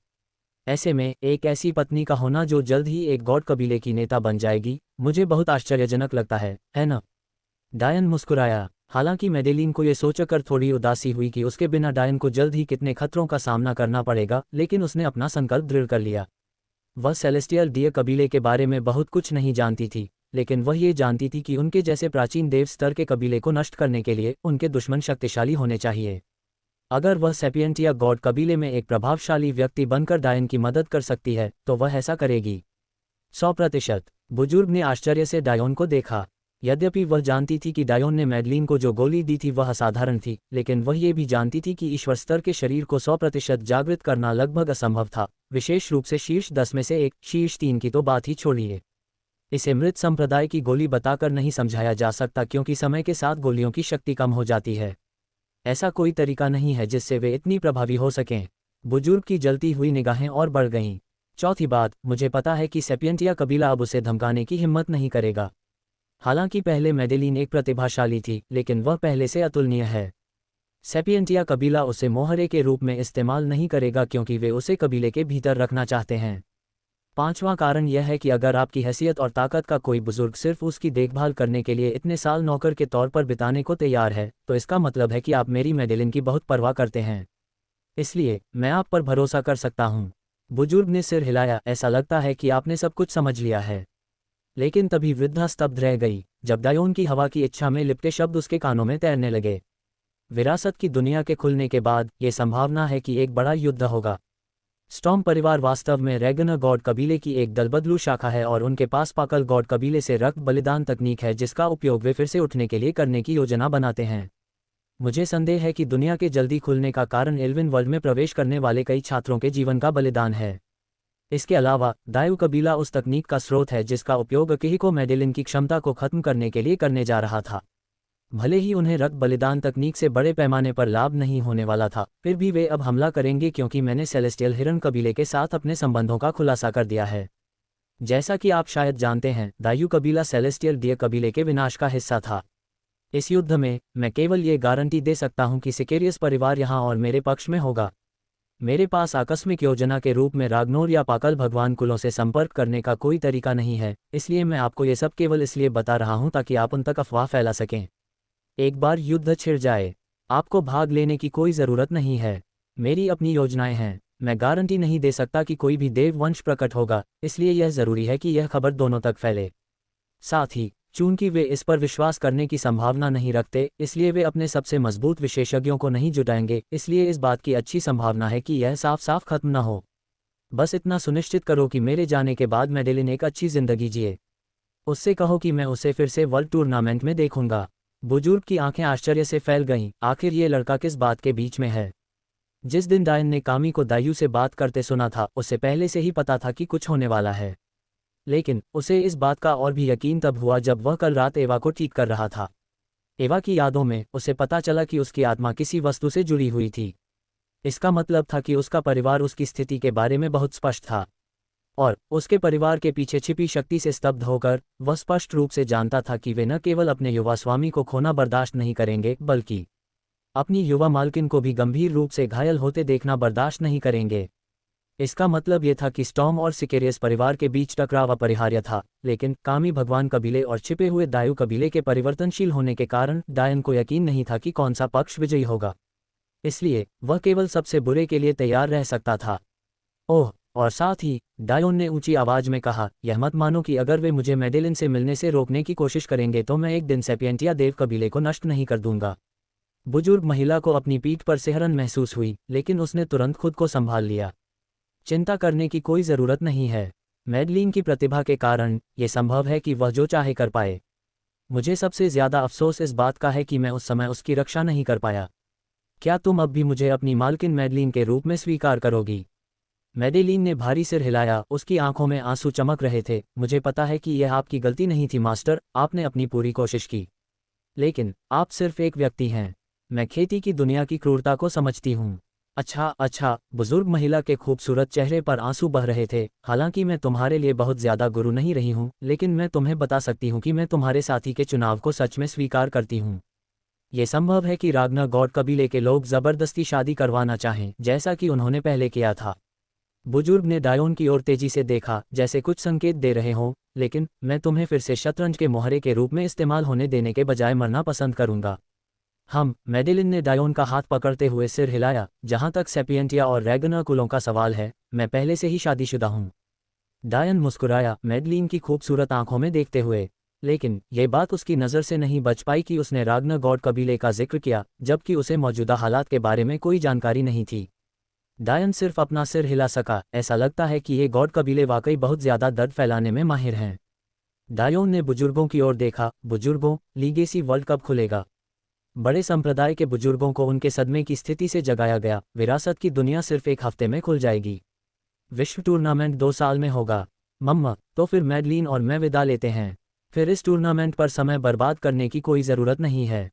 ऐसे में एक ऐसी पत्नी का होना जो जल्द ही एक गॉड कबीले की नेता बन जाएगी, मुझे बहुत आश्चर्यजनक लगता है ना? डायन मुस्कुराया। हालांकि मैडेलिन को यह सोचकर थोड़ी उदासी हुई कि उसके बिना डायन को जल्द ही कितने खतरों का सामना करना पड़ेगा, लेकिन उसने अपना संकल्प दृढ़ कर लिया। वह सेलेस्टियल डियर कबीले के बारे में बहुत कुछ नहीं जानती थी, लेकिन वह ये जानती थी कि उनके जैसे प्राचीन देव स्तर के कबीले को नष्ट करने के लिए उनके दुश्मन शक्तिशाली होने चाहिए। अगर वह सेपियंटिया गॉड कबीले में एक प्रभावशाली व्यक्ति बनकर डायन की मदद कर सकती है, तो वह ऐसा करेगी। 100%। बुजुर्ग ने आश्चर्य से डायोन को देखा। यद्यपि वह जानती थी कि डायोन ने मैडेलिन को जो गोली दी थी वह असाधारण थी, लेकिन वह ये भी जानती थी कि ईश्वर स्तर के शरीर को 100% जागृत करना लगभग असंभव था, विशेष रूप से शीर्ष 10 में से एक, शीर्ष 3 की तो बात ही छोड़िए। इसे मृत संप्रदाय की गोली बताकर नहीं समझाया जा सकता, क्योंकि समय के साथ गोलियों की शक्ति कम हो जाती है। ऐसा कोई तरीका नहीं है जिससे वे इतनी प्रभावी हो सकें। बुजुर्ग की जलती हुई निगाहें और बढ़ गईं। चौथी बात, मुझे पता है कि सेपियंटिया कबीला अब उसे धमकाने की हिम्मत नहीं करेगा। हालांकि पहले मेडेलिन एक प्रतिभाशाली थी, लेकिन वह पहले से अतुलनीय है। सेपियंटिया कबीला उसे मोहरे के रूप में इस्तेमाल नहीं करेगा क्योंकि वे उसे कबीले के भीतर रखना चाहते हैं। पांचवां कारण यह है कि अगर आपकी हैसियत और ताकत का कोई बुजुर्ग सिर्फ उसकी देखभाल करने के लिए इतने साल नौकर के तौर पर बिताने को तैयार है, तो इसका मतलब है कि आप मेरी मेडेलिन की बहुत परवाह करते हैं। इसलिए मैं आप पर भरोसा कर सकता हूँ। बुजुर्ग ने सिर हिलाया, ऐसा लगता है कि आपने सब कुछ समझ लिया है। लेकिन तभी वृद्धा स्तब्ध रह गई जब डायोन की हवा की इच्छा में लिपटे शब्द उसके कानों में तैरने लगे। विरासत की दुनिया के खुलने के बाद ये संभावना है कि एक बड़ा युद्ध होगा। स्टॉर्म परिवार वास्तव में रैगनर गॉड कबीले की एक दलबदलू शाखा है और उनके पास पाकल गॉड कबीले से रक्त बलिदान तकनीक है जिसका उपयोग वे फिर से उठने के लिए करने की योजना बनाते हैं। मुझे संदेह है कि दुनिया के जल्दी खुलने का कारण एल्विन वर्ल्ड में प्रवेश करने वाले कई छात्रों के जीवन का बलिदान है। इसके अलावा दायु कबीला उस तकनीक का स्रोत है जिसका उपयोग अकेहिको मेडेलिन की क्षमता को खत्म करने के लिए करने जा रहा था। भले ही उन्हें रक्त बलिदान तकनीक से बड़े पैमाने पर लाभ नहीं होने वाला था, फिर भी वे अब हमला करेंगे क्योंकि मैंने सेलेस्टियल हिरन कबीले के साथ अपने संबंधों का खुलासा कर दिया है। जैसा कि आप शायद जानते हैं, दायु कबीला सेलेस्टियल डियर कबीले के विनाश का हिस्सा था। इस युद्ध में मैं केवल ये गारंटी दे सकता हूं कि सिकेरियस परिवार यहां और मेरे पक्ष में होगा। मेरे पास आकस्मिक योजना के रूप में रागनोर या पाकल भगवान कुलों से संपर्क करने का कोई तरीका नहीं है, इसलिए मैं आपको ये सब केवल इसलिए बता रहा हूं ताकि आप उन तक अफवाह फैला सकें। एक बार युद्ध छिड़ जाए, आपको भाग लेने की कोई ज़रूरत नहीं है। मेरी अपनी योजनाएं हैं। मैं गारंटी नहीं दे सकता कि कोई भी देववंश प्रकट होगा, इसलिए यह ज़रूरी है कि यह खबर दोनों तक फैले। साथ ही चूंकि वे इस पर विश्वास करने की संभावना नहीं रखते, इसलिए वे अपने सबसे मजबूत विशेषज्ञों को नहीं जुटाएंगे, इसलिए इस बात की अच्छी संभावना है कि यह साफ साफ खत्म न हो। बस इतना सुनिश्चित करो कि मेरे जाने के बाद मेडेलिन एक अच्छी जिंदगी जिए। उससे कहो कि मैं उसे फिर से वर्ल्ड टूर्नामेंट में देखूंगा। बुजुर्ग की आंखें आश्चर्य से फैल गईं, आखिर ये लड़का किस बात के बीच में है। जिस दिन डायन ने कामी को दायु से बात करते सुना था, उसे पहले से ही पता था कि कुछ होने वाला है। लेकिन उसे इस बात का और भी यकीन तब हुआ जब वह कल रात एवा को ठीक कर रहा था। एवा की यादों में उसे पता चला कि उसकी आत्मा किसी वस्तु से जुड़ी हुई थी। इसका मतलब था कि उसका परिवार उसकी स्थिति के बारे में बहुत स्पष्ट था, और उसके परिवार के पीछे छिपी शक्ति से स्तब्ध होकर वह स्पष्ट रूप से जानता था कि वे न केवल अपने युवा स्वामी को खोना बर्दाश्त नहीं करेंगे, बल्कि अपनी युवा मालकिन को भी गंभीर रूप से घायल होते देखना बर्दाश्त नहीं करेंगे। इसका मतलब यह था कि स्टॉर्म और सिकेरियस परिवार के बीच टकराव अपरिहार्य था, लेकिन कामी भगवान कबीले और छिपे हुए दायु कबीले के परिवर्तनशील होने के कारण डायन को यकीन नहीं था कि कौन सा पक्ष विजयी होगा। इसलिए वह केवल सबसे बुरे के लिए तैयार रह सकता था। ओह, और साथ ही डायोन ने ऊंची आवाज में कहा, यह मत मानो कि अगर वे मुझे मेडेलिन से मिलने से रोकने की कोशिश करेंगे तो मैं एक दिन सेपियंटिया देव कबीले को नष्ट नहीं कर दूंगा। बुजुर्ग महिला को अपनी पीठ पर सिहरन महसूस हुई, लेकिन उसने तुरंत खुद को संभाल लिया। चिंता करने की कोई ज़रूरत नहीं है। मेडलिन की प्रतिभा के कारण यह संभव है कि वह जो चाहे कर पाए। मुझे सबसे ज़्यादा अफसोस इस बात का है कि मैं उस समय उसकी रक्षा नहीं कर पाया। क्या तुम अब भी मुझे अपनी मालकिन मेडलिन के रूप में स्वीकार करोगी? मेडेलिन ने भारी सिर हिलाया, उसकी आंखों में आंसू चमक रहे थे। मुझे पता है कि यह आपकी गलती नहीं थी मास्टर, आपने अपनी पूरी कोशिश की। लेकिन आप सिर्फ एक व्यक्ति हैं। मैं खेती की दुनिया की क्रूरता को समझती हूँ। अच्छा, बुजुर्ग महिला के खूबसूरत चेहरे पर आंसू बह रहे थे। हालांकि मैं तुम्हारे लिए बहुत ज़्यादा गुरु नहीं रही हूँ, लेकिन मैं तुम्हें बता सकती हूँ कि मैं तुम्हारे साथी के चुनाव को सच में स्वीकार करती हूँ। ये संभव है कि रागना गॉड कबीले के लोग ज़बरदस्ती शादी करवाना चाहें, जैसा कि उन्होंने पहले किया था। बुजुर्ग ने डायोन की ओर तेजी से देखा, जैसे कुछ संकेत दे रहे हों, लेकिन मैं तुम्हें फिर से शतरंज के मोहरे के रूप में इस्तेमाल होने देने के बजाय मरना पसंद करूंगा। मेडेलिन ने डायोन का हाथ पकड़ते हुए सिर हिलाया। जहां तक सेपियंटिया और रैगनर कुलों का सवाल है, मैं पहले से ही शादीशुदा हूं। डायन मुस्कुराया, मेडेलिन की खूबसूरत आंखों में देखते हुए। लेकिन यह बात उसकी नज़र से नहीं बच पाई कि उसने रागनर गॉड कबीले का जिक्र किया, जबकि उसे मौजूदा हालात के बारे में कोई जानकारी नहीं थी। डायन सिर्फ अपना सिर हिला सका। ऐसा लगता है कि ये गॉड कबीले वाकई बहुत ज़्यादा दर्द फैलाने में माहिर हैं। डायोन ने बुजुर्गों की ओर देखा। बुजुर्गों, लीगेसी वर्ल्ड कब खुलेगा? बड़े संप्रदाय के बुजुर्गों को उनके सदमे की स्थिति से जगाया गया। विरासत की दुनिया सिर्फ एक हफ्ते में खुल जाएगी। विश्व टूर्नामेंट 2 साल में होगा। मम्मा, तो फिर मेडलिन और मैं विदा लेते हैं। फिर इस टूर्नामेंट पर समय बर्बाद करने की कोई ज़रूरत नहीं है।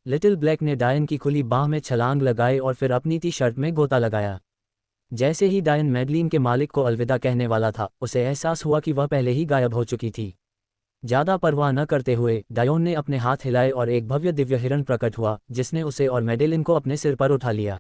लिटिल ब्लैक ने डायन की खुली बाह में छलांग लगाई और फिर अपनी टी शर्ट में गोता लगाया। जैसे ही डायन मैडलिन के मालिक को अलविदा कहने वाला था, उसे एहसास हुआ कि वह पहले ही गायब हो चुकी थी। ज़्यादा परवाह न करते हुए डायोन ने अपने हाथ हिलाए और एक भव्य दिव्य हिरण प्रकट हुआ, जिसने उसे और मैडेलिन को अपने सिर पर उठा लिया।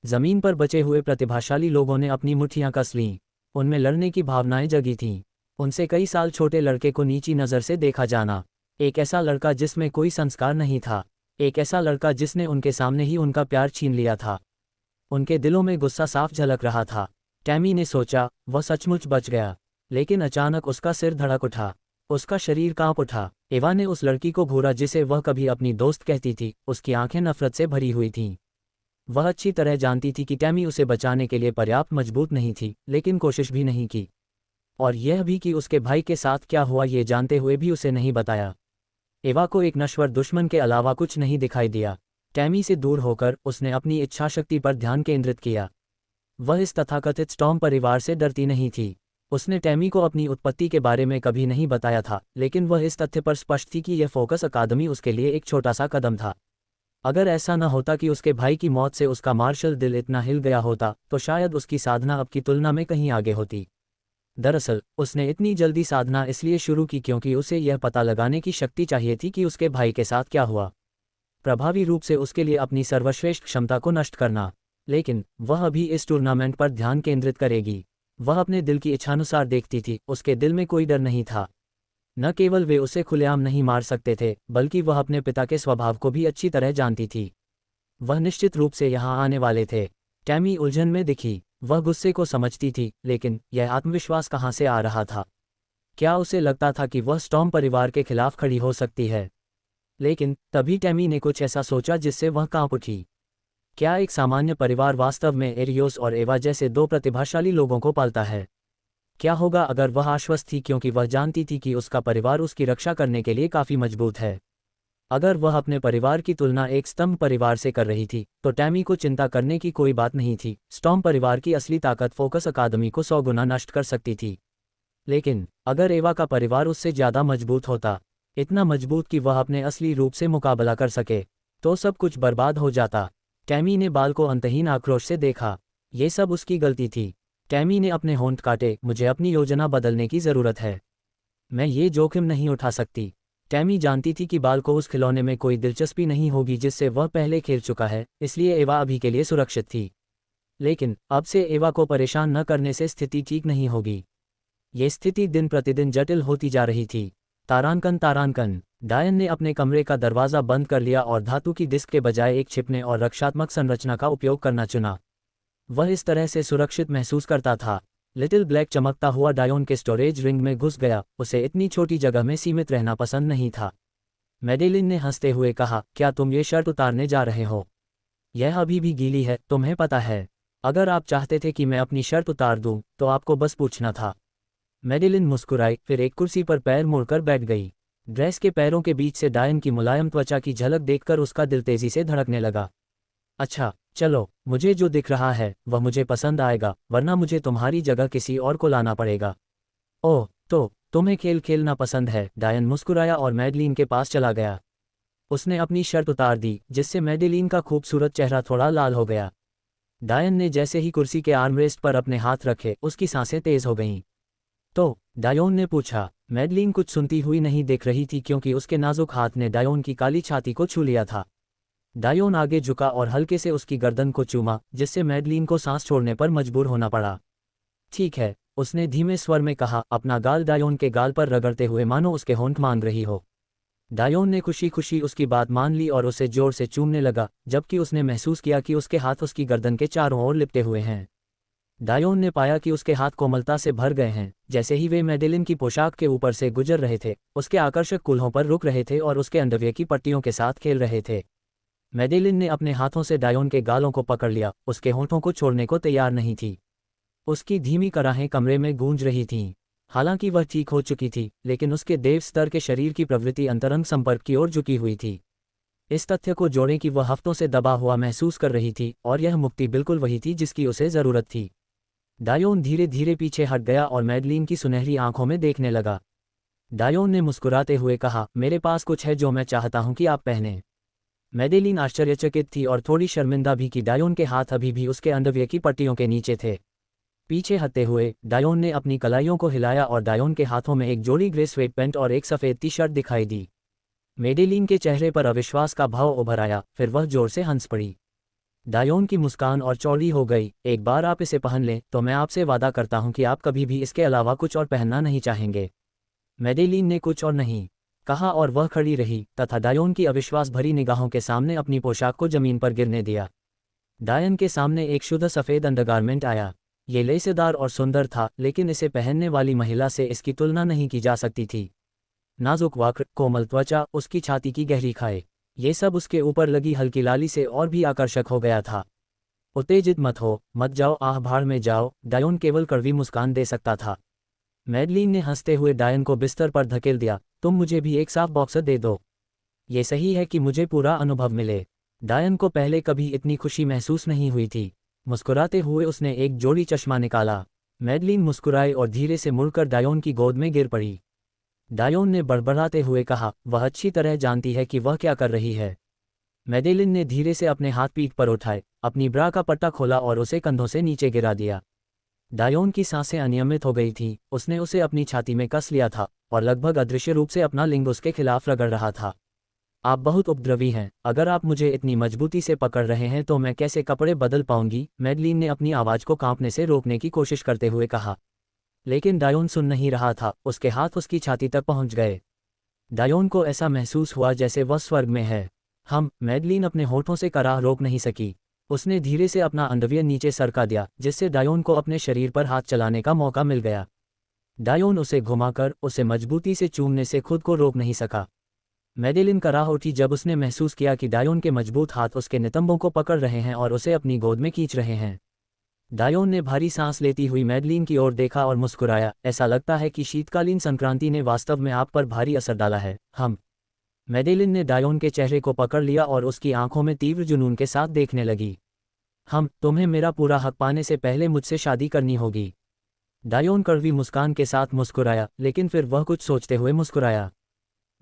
जमीन पर बचे हुए प्रतिभाशाली लोगों ने अपनी मुट्ठियां कस लीं। उनमें लड़ने की भावनाएं जगी थीं। उनसे कई साल छोटे लड़के को नीची नज़र से देखा जाना, एक ऐसा लड़का जिसमें कोई संस्कार नहीं था, एक ऐसा लड़का जिसने उनके सामने ही उनका प्यार छीन लिया था। उनके दिलों में गुस्सा साफ झलक रहा था। टैमी ने सोचा, वह सचमुच बच गया। लेकिन अचानक उसका सिर धड़क उठा, उसका शरीर कांप उठा। एवा ने उस लड़की को घूरा जिसे वह कभी अपनी दोस्त कहती थी। उसकी आंखें नफरत से भरी हुई थीं। वह अच्छी तरह जानती थी कि टैमी उसे बचाने के लिए पर्याप्त मजबूत नहीं थी, लेकिन कोशिश भी नहीं की। और यह भी कि उसके भाई के साथ क्या हुआ ये जानते हुए भी उसे नहीं बताया। एवा को एक नश्वर दुश्मन के अलावा कुछ नहीं दिखाई दिया। टैमी से दूर होकर उसने अपनी इच्छाशक्ति पर ध्यान केंद्रित किया। वह इस तथाकथित स्टॉर्म परिवार से डरती नहीं थी। उसने टैमी को अपनी उत्पत्ति के बारे में कभी नहीं बताया था, लेकिन वह इस तथ्य पर स्पष्ट थी कि यह फोकस अकादमी उसके लिए एक छोटा सा कदम था। अगर ऐसा न होता कि उसके भाई की मौत से उसका मार्शल दिल इतना हिल गया होता, तो शायद उसकी साधना अब की तुलना में कहीं आगे होती। दरअसल उसने इतनी जल्दी साधना इसलिए शुरू की क्योंकि उसे यह पता लगाने की शक्ति चाहिए थी कि उसके भाई के साथ क्या हुआ, प्रभावी रूप से उसके लिए अपनी सर्वश्रेष्ठ क्षमता को नष्ट करना। लेकिन वह अभी इस टूर्नामेंट पर ध्यान केंद्रित करेगी। वह अपने दिल की इच्छानुसार देखती थी। उसके दिल में कोई डर नहीं था। न केवल वे उसे खुलेआम नहीं मार सकते थे, बल्कि वह अपने पिता के स्वभाव को भी अच्छी तरह जानती थी। वह निश्चित रूप से यहाँ आने वाले थे। टैमी उलझन में दिखी। वह गुस्से को समझती थी, लेकिन यह आत्मविश्वास कहाँ से आ रहा था? क्या उसे लगता था कि वह स्टॉर्म परिवार के खिलाफ खड़ी हो सकती है? लेकिन तभी टैमी ने कुछ ऐसा सोचा जिससे वह कांप उठी। क्या एक सामान्य परिवार वास्तव में एरियोस और एवा जैसे दो प्रतिभाशाली लोगों को पालता है? क्या होगा अगर वह आश्वस्त थी, क्योंकि वह जानती थी कि उसका परिवार उसकी रक्षा करने के लिए काफ़ी मजबूत है। अगर वह अपने परिवार की तुलना एक स्तंभ परिवार से कर रही थी, तो टैमी को चिंता करने की कोई बात नहीं थी। स्टॉर्म परिवार की असली ताकत फोकस अकादमी को 100 गुना नष्ट कर सकती थी। लेकिन अगर एवा का परिवार उससे ज़्यादा मजबूत होता, इतना मजबूत कि वह अपने असली रूप से मुकाबला कर सके, तो सब कुछ बर्बाद हो जाता। टैमी ने बाल को अंतहीन आक्रोश से देखा। ये सब उसकी गलती थी। टैमी ने अपने होंठ काटे। मुझे अपनी योजना बदलने की ज़रूरत है। मैं ये जोखिम नहीं उठा सकती। टैमी जानती थी कि बाल को उस खिलौने में कोई दिलचस्पी नहीं होगी जिससे वह पहले खेल चुका है, इसलिए एवा अभी के लिए सुरक्षित थी। लेकिन अब से एवा को परेशान न करने से स्थिति ठीक नहीं होगी। ये स्थिति दिन प्रतिदिन जटिल होती जा रही थी। तारांकन। डायन ने अपने कमरे का दरवाज़ा बंद कर लिया और धातु की डिस्क के बजाय एक छिपने और रक्षात्मक संरचना का उपयोग करना चुना। वह इस तरह से सुरक्षित महसूस करता था। लिटिल ब्लैक चमकता हुआ डायोन के स्टोरेज रिंग में घुस गया। उसे इतनी छोटी जगह में सीमित रहना पसंद नहीं था। मैडेलिन ने हंसते हुए कहा, क्या तुम ये शर्ट उतारने जा रहे हो? यह अभी भी गीली है, तुम्हें पता है। अगर आप चाहते थे कि मैं अपनी शर्ट उतार दूं, तो आपको बस पूछना था। मैडेलिन मुस्कुराई, फिर एक कुर्सी पर पैर मोड़कर बैठ गई। ड्रेस के पैरों के बीच से डायन की मुलायम त्वचा की झलक देखकर उसका दिल तेजी से धड़कने लगा। अच्छा, चलो, मुझे जो दिख रहा है वह मुझे पसंद आएगा, वरना मुझे तुम्हारी जगह किसी और को लाना पड़ेगा। ओह, तो तुम्हें खेल खेलना पसंद है? डायन मुस्कुराया और मैडेलिन के पास चला गया। उसने अपनी शर्ट उतार दी, जिससे मैडेलिन का खूबसूरत चेहरा थोड़ा लाल हो गया। डायन ने जैसे ही कुर्सी के आर्मरेस्ट पर अपने हाथ रखे, उसकी सांसें तेज हो गईं। तो डायोन ने पूछा। मैडेलिन कुछ सुनती हुई नहीं दिख रही थी, क्योंकि उसके नाजुक हाथ ने डायोन की काली छाती को छू लिया था। डायोन आगे झुका और हल्के से उसकी गर्दन को चूमा, जिससे मैडेलिन को सांस छोड़ने पर मजबूर होना पड़ा। ठीक है, उसने धीमे स्वर में कहा, अपना गाल डायोन के गाल पर रगड़ते हुए मानो उसके होंठ मांग रही हो। डायोन ने खुशी खुशी उसकी बात मान ली और उसे जोर से चूमने लगा, जबकि उसने महसूस किया कि उसके हाथ उसकी गर्दन के चारों ओर लिपटे हुए हैं। डायोन ने पाया कि उसके हाथ कोमलता से भर गए हैं। जैसे ही वे मैडेलिन की पोशाक के ऊपर से गुजर रहे थे, उसके आकर्षक कूल्हों पर रुक रहे थे और उसके अंडरवियर की पट्टियों के साथ खेल रहे थे। मैडेलिन ने अपने हाथों से डायोन के गालों को पकड़ लिया। उसके होंठों को छोड़ने को तैयार नहीं थी। उसकी धीमी कराहें कमरे में गूंज रही थीं। हालांकि वह ठीक हो चुकी थी, लेकिन उसके देव स्तर के शरीर की प्रवृत्ति अंतरंग संपर्क की ओर झुकी हुई थी। इस तथ्य को जोड़ें कि वह हफ्तों से दबा हुआ महसूस कर रही थी, और यह मुक्ति बिल्कुल वही थी जिसकी उसे ज़रूरत थी। डायोन धीरे धीरे पीछे हट गया और मैडेलिन की सुनहरी आंखों में देखने लगा। डायोन ने मुस्कुराते हुए कहा, मेरे पास कुछ है जो मैं चाहता हूं कि आप पहनें। मैडेलिन आश्चर्यचकित थी और थोड़ी शर्मिंदा भी कि डायोन के हाथ अभी भी उसके अंडरवियर की पट्टियों के नीचे थे। पीछे हटते हुए डायोन ने अपनी कलाइयों को हिलाया और डायोन के हाथों में एक जोड़ी ग्रे स्वेट पैंट और एक सफ़ेद टी शर्ट दिखाई दी। मैडेलिन के चेहरे पर अविश्वास का भाव उभर आया, फिर वह जोर से हंस पड़ी। डायोन की मुस्कान और चौड़ी हो गई। एक बार आप इसे पहन लें तो मैं आपसे वादा करता हूं कि आप कभी भी इसके अलावा कुछ और पहनना नहीं चाहेंगे। मैडेलिन ने कुछ और नहीं कहा और वह खड़ी रही तथा डायोन की अविश्वास भरी निगाहों के सामने अपनी पोशाक को जमीन पर गिरने दिया। डायन के सामने एक शुद्ध सफ़ेद अंडरगारमेंट आया। ये लेसेदार और सुंदर था, लेकिन इसे पहनने वाली महिला से इसकी तुलना नहीं की जा सकती थी। नाजुक वक्र, कोमल त्वचा, उसकी छाती की गहरी खाई, ये सब उसके ऊपर लगी हल्की लाली से और भी आकर्षक हो गया था। उत्तेजित मत हो, मत जाओ, आह भाड़ में जाओ, डायोन केवल कड़वी मुस्कान दे सकता था। मैडलिन ने हंसते हुए डायन को बिस्तर पर धकेल दिया। तुम मुझे भी एक साफ बॉक्सर दे दो। ये सही है कि मुझे पूरा अनुभव मिले। डायन को पहले कभी इतनी खुशी महसूस नहीं हुई थी। मुस्कुराते हुए उसने एक जोड़ी चश्मा निकाला। मैडलिन मुस्कुराई और धीरे से मुड़कर डायोन की गोद में गिर पड़ी। डायोन ने बड़बड़ाते हुए कहा, वह अच्छी तरह जानती है कि वह क्या कर रही है। मैडेलिन ने धीरे से अपने हाथ पीठ पर उठाए, अपनी ब्रा का पट्टा खोला और उसे कंधों से नीचे गिरा दिया। डायोन की सांसें अनियमित हो गई थीं। उसने उसे अपनी छाती में कस लिया था और लगभग अदृश्य रूप से अपना लिंग उसके खिलाफ रगड़ रहा था। आप बहुत उपद्रवी हैं। अगर आप मुझे इतनी मजबूती से पकड़ रहे हैं तो मैं कैसे कपड़े बदल पाऊंगी? मैडलिन ने अपनी आवाज़ को कांपने से रोकने की कोशिश करते हुए कहा। लेकिन डायोन सुन नहीं रहा था। उसके हाथ उसकी छाती तक पहुंच गए। डायोन को ऐसा महसूस हुआ जैसे वह स्वर्ग में है। मैडलिन अपने होठों से कराह रोक नहीं सकी। उसने धीरे से अपना अंडरवियर नीचे सरका दिया, जिससे डायोन को अपने शरीर पर हाथ चलाने का मौका मिल गया। डायोन उसे घुमाकर उसे मजबूती से चूमने से खुद को रोक नहीं सका। मैडेलिन कराह उठी जब उसने महसूस किया कि डायोन के मजबूत हाथ उसके नितंबों को पकड़ रहे हैं और उसे अपनी गोद में खींच रहे हैं। डायोन ने भारी सांस लेती हुई मैडलिन की ओर देखा और मुस्कुराया। ऐसा लगता है कि शीतकालीन संक्रांति ने वास्तव में आप पर भारी असर डाला है। मैडेलिन ने डायोन के चेहरे को पकड़ लिया और उसकी आंखों में तीव्र जुनून के साथ देखने लगी। तुम्हें मेरा पूरा हक पाने से पहले मुझसे शादी करनी होगी। डायोन कड़वी मुस्कान के साथ मुस्कुराया, लेकिन फिर वह कुछ सोचते हुए मुस्कुराया।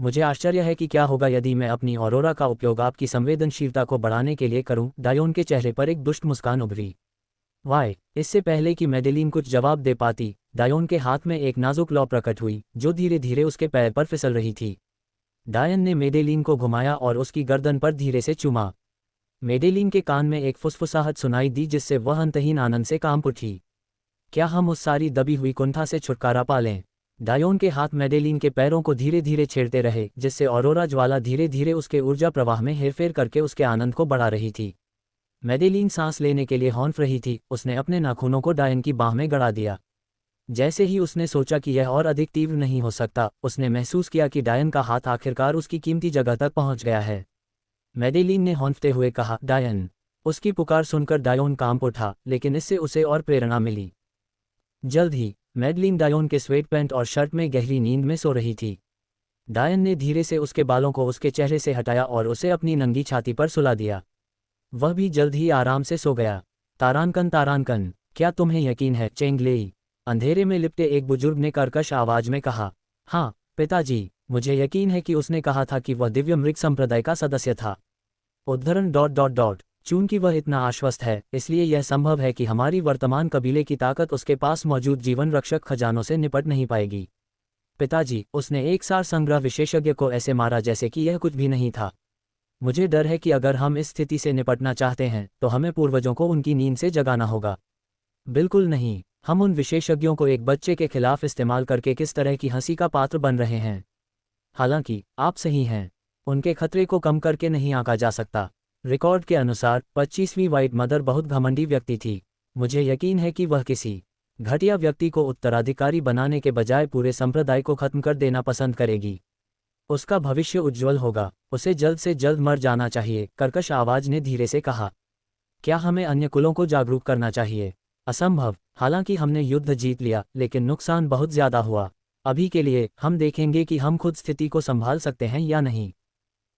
मुझे आश्चर्य है कि क्या होगा यदि मैं अपनी ऑरोरा का उपयोग आपकी संवेदनशीलता को बढ़ाने के लिए करूं। डायोन के चेहरे पर एक दुष्ट मुस्कान उभरी। वाई! इससे पहले कि मैडेलिन कुछ जवाब दे पाती, डायोन के हाथ में एक नाजुक लौ प्रकट हुई, जो धीरे धीरे उसके पैर पर फिसल रही थी। डायन ने मैडेलिन को घुमाया और उसकी गर्दन पर धीरे से चूमा। मैडेलिन के कान में एक फुसफुसाहट सुनाई दी, जिससे वह अंतहीन आनंद से कांप उठी। क्या हम उस सारी दबी हुई कुंठा से छुटकारा पा लें? डायोन के हाथ मैडेलिन के पैरों को धीरे धीरे छेड़ते रहे, जिससे ऑरोरा ज्वाला धीरे धीरे उसके ऊर्जा प्रवाह में हेरफेर करके उसके आनंद को बढ़ा रही थी। मैडेलिन सांस लेने के लिए हौंफ रही थी। उसने अपने नाखूनों को डायन की बाह में गड़ा दिया। जैसे ही उसने सोचा कि यह और अधिक तीव्र नहीं हो सकता, उसने महसूस किया कि डायन का हाथ आखिरकार उसकी कीमती जगह तक पहुंच गया है। मैडेलिन ने हौंफते हुए कहा, डायन। उसकी पुकार सुनकर डायोन कांप उठा, लेकिन इससे उसे और प्रेरणा मिली। जल्द ही मैडलिन डायोन के स्वेट पैंट और शर्ट में गहरी नींद में सो रही थी। डायन ने धीरे से उसके बालों को उसके चेहरे से हटाया और उसे अपनी नंगी छाती पर सुला दिया। वह भी जल्द ही आराम से सो गया। तारानकन, क्या तुम्हें यकीन है? चेंगलेई, अंधेरे में लिपटे एक बुजुर्ग ने कर्कश आवाज में कहा। हाँ पिताजी, मुझे यकीन है कि उसने कहा था कि वह दिव्य मृग संप्रदाय का सदस्य था। उद्धरण चूंकि वह इतना आश्वस्त है, इसलिए यह संभव है कि हमारी वर्तमान कबीले की ताकत उसके पास मौजूद जीवन रक्षक खजानों से निपट नहीं पाएगी। पिताजी, उसने एक सार संग्रह विशेषज्ञ को ऐसे मारा जैसे कि यह कुछ भी नहीं था। मुझे डर है कि अगर हम इस स्थिति से निपटना चाहते हैं तो हमें पूर्वजों को उनकी नींद से जगाना होगा। बिल्कुल नहीं। हम उन विशेषज्ञों को एक बच्चे के खिलाफ इस्तेमाल करके किस तरह की हंसी का पात्र बन रहे हैं। हालांकि आप सही हैं, उनके खतरे को कम करके नहीं आंका जा सकता। रिकॉर्ड के अनुसार 25वीं व्हाइट मदर बहुत घमंडी व्यक्ति थी। मुझे यकीन है कि वह किसी घटिया व्यक्ति को उत्तराधिकारी बनाने के बजाय पूरे संप्रदाय को खत्म कर देना पसंद करेगी। उसका भविष्य उज्ज्वल होगा। उसे जल्द से जल्द मर जाना चाहिए, कर्कश आवाज ने धीरे से कहा। क्या हमें अन्य कुलों को जागरूक करना चाहिए? असंभव। हालांकि हमने युद्ध जीत लिया, लेकिन नुकसान बहुत ज्यादा हुआ। अभी के लिए हम देखेंगे कि हम खुद स्थिति को संभाल सकते हैं या नहीं।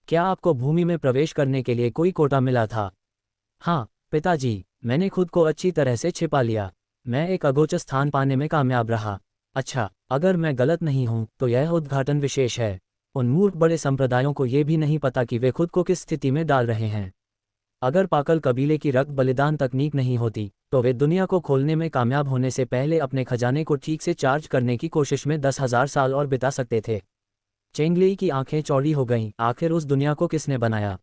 क्या आपको भूमि में प्रवेश करने के लिए कोई कोटा मिला था? हाँ पिताजी, मैंने खुद को अच्छी तरह से छिपा लिया। मैं एक अगोचर स्थान पाने में कामयाब रहा। अच्छा, अगर मैं गलत नहीं हूं तो यह उद्घाटन विशेष है। उन मूर्ख बड़े संप्रदायों को ये भी नहीं पता कि वे खुद को किस स्थिति में डाल रहे हैं। अगर पाकल कबीले की रक्त बलिदान तकनीक नहीं होती तो वे दुनिया को खोलने में कामयाब होने से पहले अपने खजाने को ठीक से चार्ज करने की कोशिश में 10,000 साल और बिता सकते थे। चेंगलेई की आंखें चौड़ी हो गईं, आखिर उस दुनिया को किसने बनाया?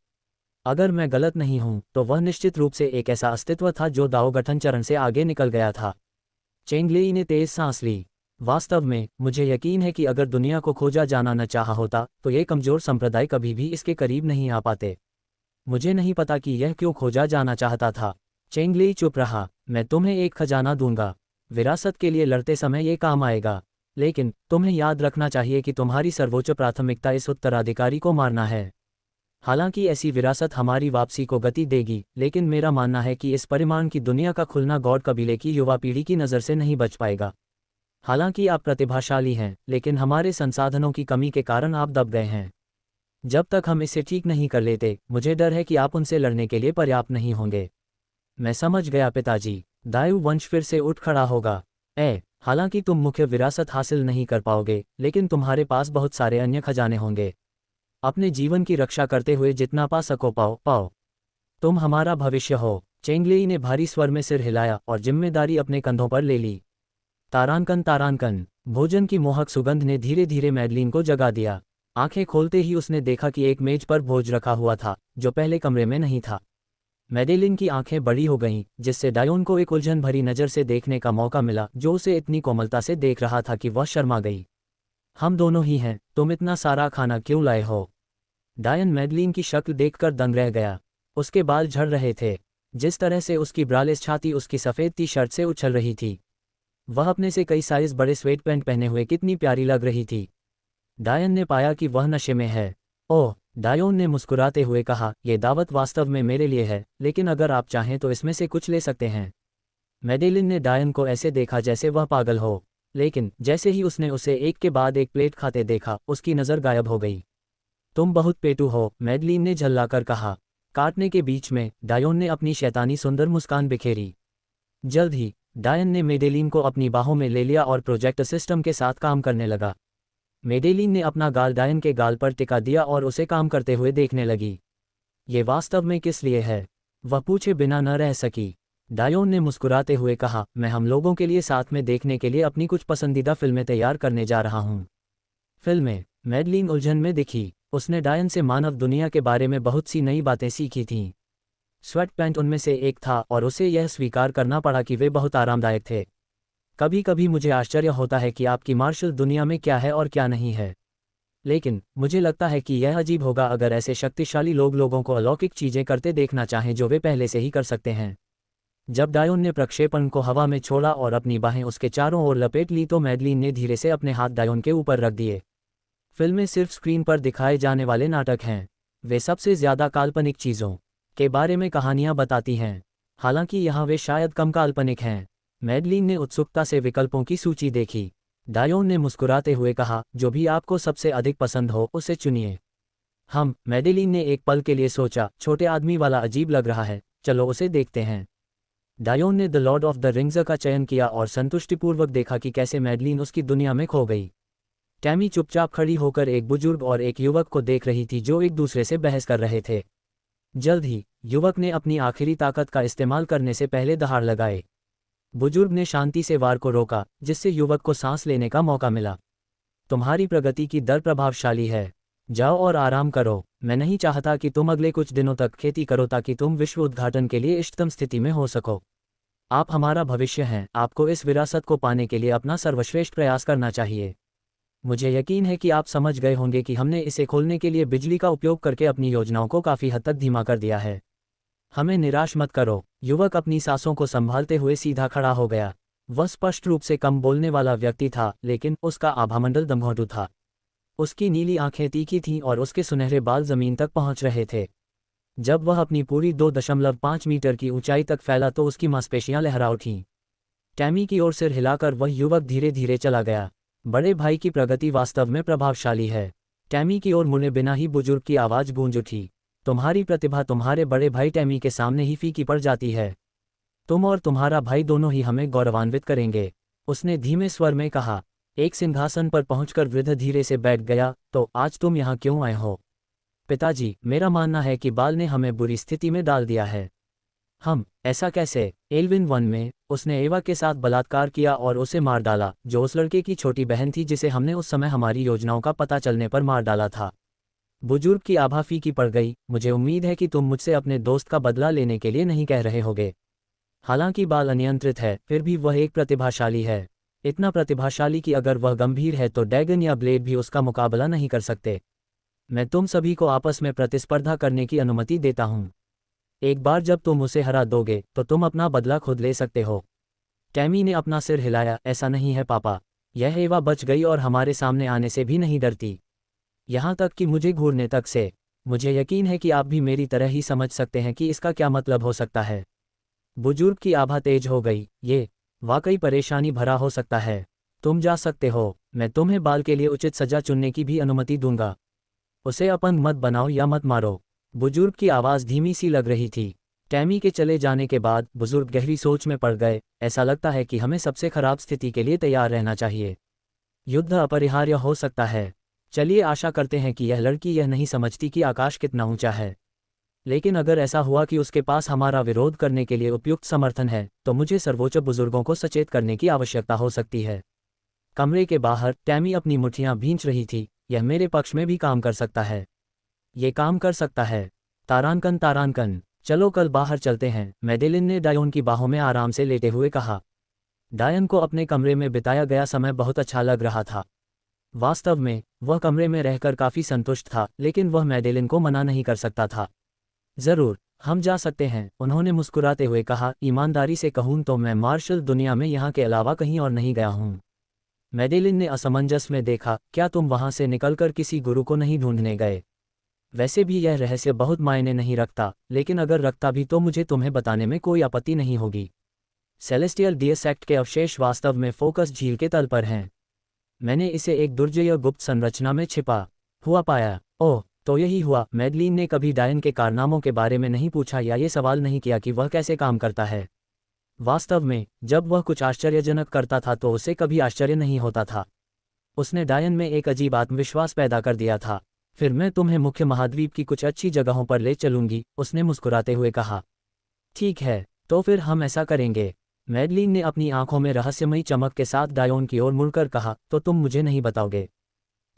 अगर मैं गलत नहीं हूं तो वह निश्चित रूप से एक ऐसा अस्तित्व था जो दाओ गठन चरण से आगे निकल गया था। चेंगलेई ने तेज सांस ली। वास्तव में मुझे यकीन है कि अगर दुनिया को खोजा जाना न चाहा होता तो ये कमजोर संप्रदाय कभी भी इसके करीब नहीं आ पाते। मुझे नहीं पता कि यह क्यों खोजा जाना चाहता था। चेंगलेई चुप रहा। मैं तुम्हें एक खजाना दूंगा, विरासत के लिए लड़ते समय ये काम आएगा, लेकिन तुम्हें याद रखना चाहिए कि तुम्हारी सर्वोच्च प्राथमिकता इस उत्तराधिकारी को मारना है। हालांकि ऐसी विरासत हमारी वापसी को गति देगी, लेकिन मेरा मानना है कि इस परिमाण की दुनिया का खुलना गॉड कबीले की युवा पीढ़ी की नज़र से नहीं बच पाएगा। हालांकि आप प्रतिभाशाली हैं, लेकिन हमारे संसाधनों की कमी के कारण आप दब गए हैं। जब तक हम इसे ठीक नहीं कर लेते, मुझे डर है कि आप उनसे लड़ने के लिए पर्याप्त नहीं होंगे। मैं समझ गया पिताजी। दायु वंश फिर से उठ खड़ा होगा। हालांकि तुम मुख्य विरासत हासिल नहीं कर पाओगे, लेकिन तुम्हारे पास बहुत सारे अन्य खजाने होंगे। अपने जीवन की रक्षा करते हुए जितना पा सको पाओ। तुम हमारा भविष्य हो। चेंगलेई ने भारी स्वर में सिर हिलाया और जिम्मेदारी अपने कंधों पर ले ली। तारानकन। भोजन की मोहक सुगंध ने धीरे धीरे मैडलिन को जगा दिया। आंखें खोलते ही उसने देखा कि एक मेज पर भोज रखा हुआ था, जो पहले कमरे में नहीं था। मैडेलिन की आंखें बड़ी हो गईं, जिससे डायोन को एक उलझन भरी नज़र से देखने का मौका मिला, जो उसे इतनी कोमलता से देख रहा था कि वह शर्मा गई। हम दोनों ही हैं, तुम इतना सारा खाना क्यों लाए हो? डायन मैडलिन की शक्ल देखकर दंग रह गया। उसके बाल झड़ रहे थे। जिस तरह से उसकी ब्रालेस छाती उसकी सफ़ेद टी शर्ट से उछल रही थी, वह अपने से कई साइज बड़े स्वेट पैंट पहने हुए कितनी प्यारी लग रही थी। डायन ने पाया कि वह नशे में है। ओह, डायोन ने मुस्कुराते हुए कहा, यह दावत वास्तव में मेरे लिए है, लेकिन अगर आप चाहें तो इसमें से कुछ ले सकते हैं। मैडेलिन ने डायन को ऐसे देखा जैसे वह पागल हो, लेकिन जैसे ही उसने उसे एक के बाद एक प्लेट खाते देखा, उसकी नज़र गायब हो गई। तुम बहुत पेटू हो, मैडेलिन ने झल्लाकर कहा। काटने के बीच में डायोन ने अपनी शैतानी सुंदर मुस्कान बिखेरी। जल्द ही डायन ने मेडेलिन को अपनी बाहों में ले लिया और प्रोजेक्टर सिस्टम के साथ काम करने लगा। मेडेलिन ने अपना गाल डायन के गाल पर टिका दिया और उसे काम करते हुए देखने लगी। ये वास्तव में किस लिए है? वह पूछे बिना न रह सकी। डायोन ने मुस्कुराते हुए कहा, मैं हम लोगों के लिए साथ में देखने के लिए अपनी कुछ पसंदीदा फिल्में तैयार करने जा रहा हूँ। फिल्में? मैडलिन उलझन में दिखी। उसने डायन से मानव दुनिया के बारे में बहुत सी नई बातें सीखी थीं। स्वेट पैंट उनमें से एक था और उसे यह स्वीकार करना पड़ा कि वे बहुत आरामदायक थे। कभी कभी मुझे आश्चर्य होता है कि आपकी मार्शल दुनिया में क्या है और क्या नहीं है, लेकिन मुझे लगता है कि यह अजीब होगा अगर ऐसे शक्तिशाली लोग लोगों को अलौकिक चीज़ें करते देखना चाहें जो वे पहले से ही कर सकते हैं। जब डायोन ने प्रक्षेपण को हवा में छोड़ा और अपनी बाहें उसके चारों ओर लपेट ली तो मैडलिन ने धीरे से अपने हाथ डायोन के ऊपर रख दिए। फिल्में सिर्फ स्क्रीन पर दिखाए जाने वाले नाटक हैं। वे सबसे ज़्यादा काल्पनिक चीज़ों के बारे में कहानियाँ बताती हैं, हालांकि यहाँ वे शायद कम काल्पनिक हैं। मैडलिन ने उत्सुकता से विकल्पों की सूची देखी। डायोन ने मुस्कुराते हुए कहा, जो भी आपको सबसे अधिक पसंद हो उसे चुनिए। मैडलिन ने एक पल के लिए सोचा, छोटे आदमी वाला अजीब लग रहा है, चलो उसे देखते हैं। डायोन ने the Lord of the rings का चयन किया और संतुष्टिपूर्वक देखा कि कैसे मैडलिन उसकी दुनिया में खो गई। टैमी चुपचाप खड़ी होकर एक बुजुर्ग और एक युवक को देख रही थी जो एक दूसरे से बहस कर रहे थे। जल्द ही युवक ने अपनी आखिरी ताकत का इस्तेमाल करने से पहले दहाड़ लगाए। बुजुर्ग ने शांति से वार को रोका, जिससे युवक को सांस लेने का मौका मिला। तुम्हारी प्रगति की दर प्रभावशाली है, जाओ और आराम करो। मैं नहीं चाहता कि तुम अगले कुछ दिनों तक खेती करो ताकि तुम विश्व उद्घाटन के लिए इष्टतम स्थिति में हो सको। आप हमारा भविष्य हैं, आपको इस विरासत को पाने के लिए अपना सर्वश्रेष्ठ प्रयास करना चाहिए। मुझे यकीन है कि आप समझ गए होंगे कि हमने इसे खोलने के लिए बिजली का उपयोग करके अपनी योजनाओं को काफ़ी हद तक धीमा कर दिया है। हमें निराश मत करो। युवक अपनी सांसों को संभालते हुए सीधा खड़ा हो गया। वह स्पष्ट रूप से कम बोलने वाला व्यक्ति था, लेकिन उसका आभामंडल दमघोंटू था। उसकी नीली आंखें तीखी थीं और उसके सुनहरे बाल जमीन तक पहुंच रहे थे। जब वह अपनी पूरी 2.5 मीटर की ऊंचाई तक फैला तो उसकी मांसपेशियां लहरा उठीं। टैमी की ओर सिर हिलाकर वह युवक धीरे धीरे चला गया। बड़े भाई की प्रगति वास्तव में प्रभावशाली है। टैमी की ओर मुड़े बिना ही बुजुर्ग की आवाज़ गूंज उठी। तुम्हारी प्रतिभा तुम्हारे बड़े भाई टैमी के सामने ही फीकी पड़ जाती है। तुम और तुम्हारा भाई दोनों ही हमें गौरवान्वित करेंगे, उसने धीमे स्वर में कहा। एक सिंहासन पर पहुंचकर वृद्ध धीरे से बैठ गया। तो आज तुम यहाँ क्यों आए हो? पिताजी, मेरा मानना है कि बाल ने हमें बुरी स्थिति में डाल दिया है। हम? ऐसा कैसे? एल्विन 1 में उसने एवा के साथ बलात्कार किया और उसे मार डाला, जो उस लड़के की छोटी बहन थी जिसे हमने उस समय हमारी योजनाओं का पता चलने पर मार डाला था। बुजुर्ग की आभा फीकी पड़ गई। मुझे उम्मीद है कि तुम मुझसे अपने दोस्त का बदला लेने के लिए नहीं कह रहे होगे। हालांकि बाल अनियंत्रित है, फिर भी वह एक प्रतिभाशाली है। इतना प्रतिभाशाली कि अगर वह गंभीर है तो डैगन या ब्लेड भी उसका मुकाबला नहीं कर सकते। मैं तुम सभी को आपस में प्रतिस्पर्धा करने की अनुमति देता हूँ। एक बार जब तुम उसे हरा दोगे तो तुम अपना बदला खुद ले सकते हो। टैमी ने अपना सिर हिलाया। ऐसा नहीं है पापा। यह एवा बच गई और हमारे सामने आने से भी नहीं डरती, यहाँ तक कि मुझे घूरने तक से। मुझे यकीन है कि आप भी मेरी तरह ही समझ सकते हैं कि इसका क्या मतलब हो सकता है। बुजुर्ग की आभा तेज हो गई। ये वाकई परेशानी भरा हो सकता है। तुम जा सकते हो। मैं तुम्हें बाल के लिए उचित सजा चुनने की भी अनुमति दूंगा। उसे अपंग मत बनाओ या मत मारो। बुजुर्ग की आवाज़ धीमी सी लग रही थी। टैमी के चले जाने के बाद बुजुर्ग गहरी सोच में पड़ गए। ऐसा लगता है कि हमें सबसे खराब स्थिति के लिए तैयार रहना चाहिए। युद्ध अपरिहार्य हो सकता है। चलिए आशा करते हैं कि यह लड़की यह नहीं समझती कि आकाश कितना ऊंचा है। लेकिन अगर ऐसा हुआ कि उसके पास हमारा विरोध करने के लिए उपयुक्त समर्थन है, तो मुझे सर्वोच्च बुजुर्गों को सचेत करने की आवश्यकता हो सकती है। कमरे के बाहर टैमी अपनी मुट्ठियां भींच रही थी। यह मेरे पक्ष में भी काम कर सकता है। ये काम कर सकता है। तारांकन तारांकन, चलो कल बाहर चलते हैं, मैडेलिन ने डायोन की बाहों में आराम से लेटे हुए कहा। डायन को अपने कमरे में बिताया गया समय बहुत अच्छा लग रहा था। वास्तव में वह कमरे में रहकर काफ़ी संतुष्ट था, लेकिन वह मैडेलिन को मना नहीं कर सकता था। ज़रूर, हम जा सकते हैं, उन्होंने मुस्कुराते हुए कहा। ईमानदारी से कहूँ तो मैं मार्शल दुनिया में यहाँ के अलावा कहीं और नहीं गया हूँ। मैडेलिन ने असमंजस में देखा। क्या तुम वहाँ से निकलकर किसी गुरु को नहीं ढूंढने गए? वैसे भी यह रहस्य बहुत मायने नहीं रखता, लेकिन अगर रखता भी तो मुझे तुम्हें बताने में कोई आपत्ति नहीं होगी। सेलेस्टियल डिएसेक्ट के अवशेष वास्तव में फोकस झील के तल पर हैं। मैंने इसे एक दुर्जय गुप्त संरचना में छिपा हुआ पाया। ओह, तो यही हुआ। मैडलिन ने कभी डायन के कारनामों के बारे में नहीं पूछा या ये सवाल नहीं किया कि वह कैसे काम करता है। वास्तव में जब वह कुछ आश्चर्यजनक करता था तो उसे कभी आश्चर्य नहीं होता था। उसने डायन में एक अजीब आत्मविश्वास पैदा कर दिया था। फिर मैं तुम्हें मुख्य महाद्वीप की कुछ अच्छी जगहों पर ले चलूंगी, उसने मुस्कुराते हुए कहा। ठीक है, तो फिर हम ऐसा करेंगे। मैडलिन ने अपनी आंखों में रहस्यमयी चमक के साथ डायोन की ओर मुड़कर कहा। तो तुम मुझे नहीं बताओगे?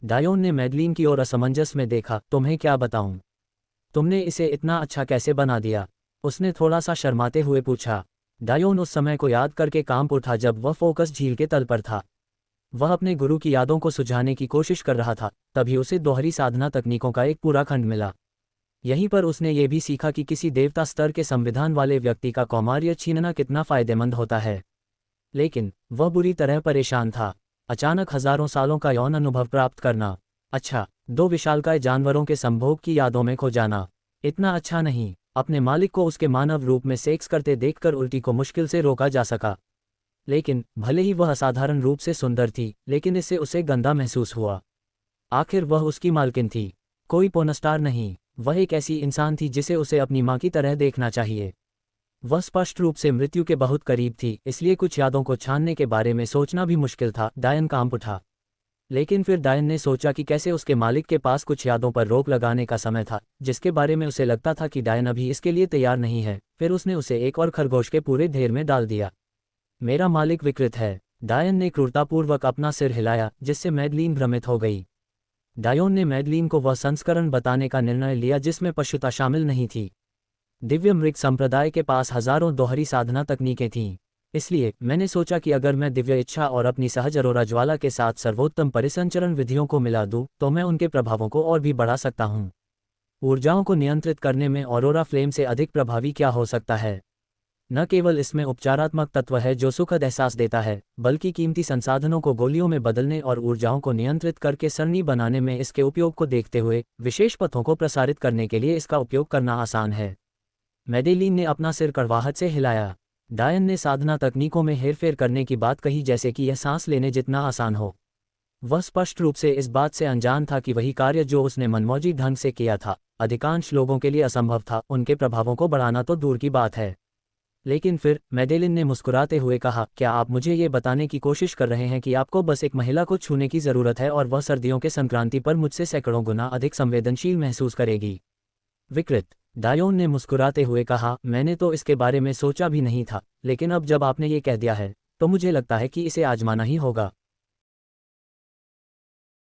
डायोन ने मैडलिन की ओर असमंजस में देखा। तुम्हें क्या बताऊं? तुमने इसे इतना अच्छा कैसे बना दिया? उसने थोड़ा सा शर्माते हुए पूछा। डायोन उस समय को याद करके कांप उठा जब वह फोकस झील के तल पर था। वह अपने गुरु की यादों को सुझाने की कोशिश कर रहा था। तभी उसे दोहरी साधना तकनीकों का एक पूरा खंड मिला। यहीं पर उसने ये भी सीखा कि किसी देवता स्तर के संविधान वाले व्यक्ति का कौमार्य छीनना कितना फायदेमंद होता है। लेकिन वह बुरी तरह परेशान था। अचानक हजारों सालों का यौन अनुभव प्राप्त करना। अच्छा, 2 विशालकाय जानवरों के संभोग की यादों में खो जाना। इतना अच्छा नहीं। अपने मालिक को उसके मानव रूप में सेक्स करते देखकर उल्टी को मुश्किल से रोका जा सका। लेकिन भले ही वह असाधारण रूप से सुंदर थी, लेकिन इससे उसे गंदा महसूस हुआ। आखिर वह उसकी मालकिन थी, कोई पोर्नस्टार नहीं। वह एक ऐसी इंसान थी जिसे उसे अपनी मां की तरह देखना चाहिए। वह स्पष्ट रूप से मृत्यु के बहुत करीब थी, इसलिए कुछ यादों को छानने के बारे में सोचना भी मुश्किल था। डायन कांप उठा। लेकिन फिर डायन ने सोचा कि कैसे उसके मालिक के पास कुछ यादों पर रोक लगाने का समय था, जिसके बारे में उसे लगता था कि डायन अभी इसके लिए तैयार नहीं है। फिर उसने उसे एक और खरगोश के पूरे ढेर में डाल दिया। मेरा मालिक विकृत है। डायन ने क्रूरतापूर्वक अपना सिर हिलाया, जिससे मैडलिन भ्रमित हो गई। डायोन ने मैडलिन को वह संस्करण बताने का निर्णय लिया जिसमें पशुता शामिल नहीं थी। दिव्य मृग संप्रदाय के पास हजारों दोहरी साधना तकनीकें थीं। इसलिए मैंने सोचा कि अगर मैं दिव्य इच्छा और अपनी सहज अरोरा ज्वाला के साथ सर्वोत्तम परिसंचरण विधियों को मिला दूं, तो मैं उनके प्रभावों को और भी बढ़ा सकता हूं। ऊर्जाओं को नियंत्रित करने में ऑरोरा फ्लेम से अधिक प्रभावी क्या हो सकता है? न केवल इसमें उपचारात्मक तत्व है जो सुखद एहसास देता है, बल्कि कीमती संसाधनों को गोलियों में बदलने और ऊर्जाओं को नियंत्रित करके सरणी बनाने में इसके उपयोग को देखते हुए विशेष पथों को प्रसारित करने के लिए इसका उपयोग करना आसान है। मैडेलिन ने अपना सिर कड़वाहट से हिलाया। डायन ने साधना तकनीकों में हेरफेर करने की बात कही जैसे कि यह सांस लेने जितना आसान हो। वह स्पष्ट रूप से इस बात से अनजान था कि वही कार्य जो उसने मनमौजी ढंग से किया था, अधिकांश लोगों के लिए असंभव था। उनके प्रभावों को बढ़ाना तो दूर की बात है, लेकिन फिर मैडेलिन ने मुस्कुराते हुए कहा, क्या आप मुझे ये बताने की कोशिश कर रहे हैं कि आपको बस एक महिला को छूने की ज़रूरत है और वह सर्दियों के संक्रांति पर मुझसे सैकड़ों गुना अधिक संवेदनशील महसूस करेगी? विकृत, डायोन ने मुस्कुराते हुए कहा, मैंने तो इसके बारे में सोचा भी नहीं था, लेकिन अब जब आपने ये कह दिया है तो मुझे लगता है कि इसे आजमाना ही होगा।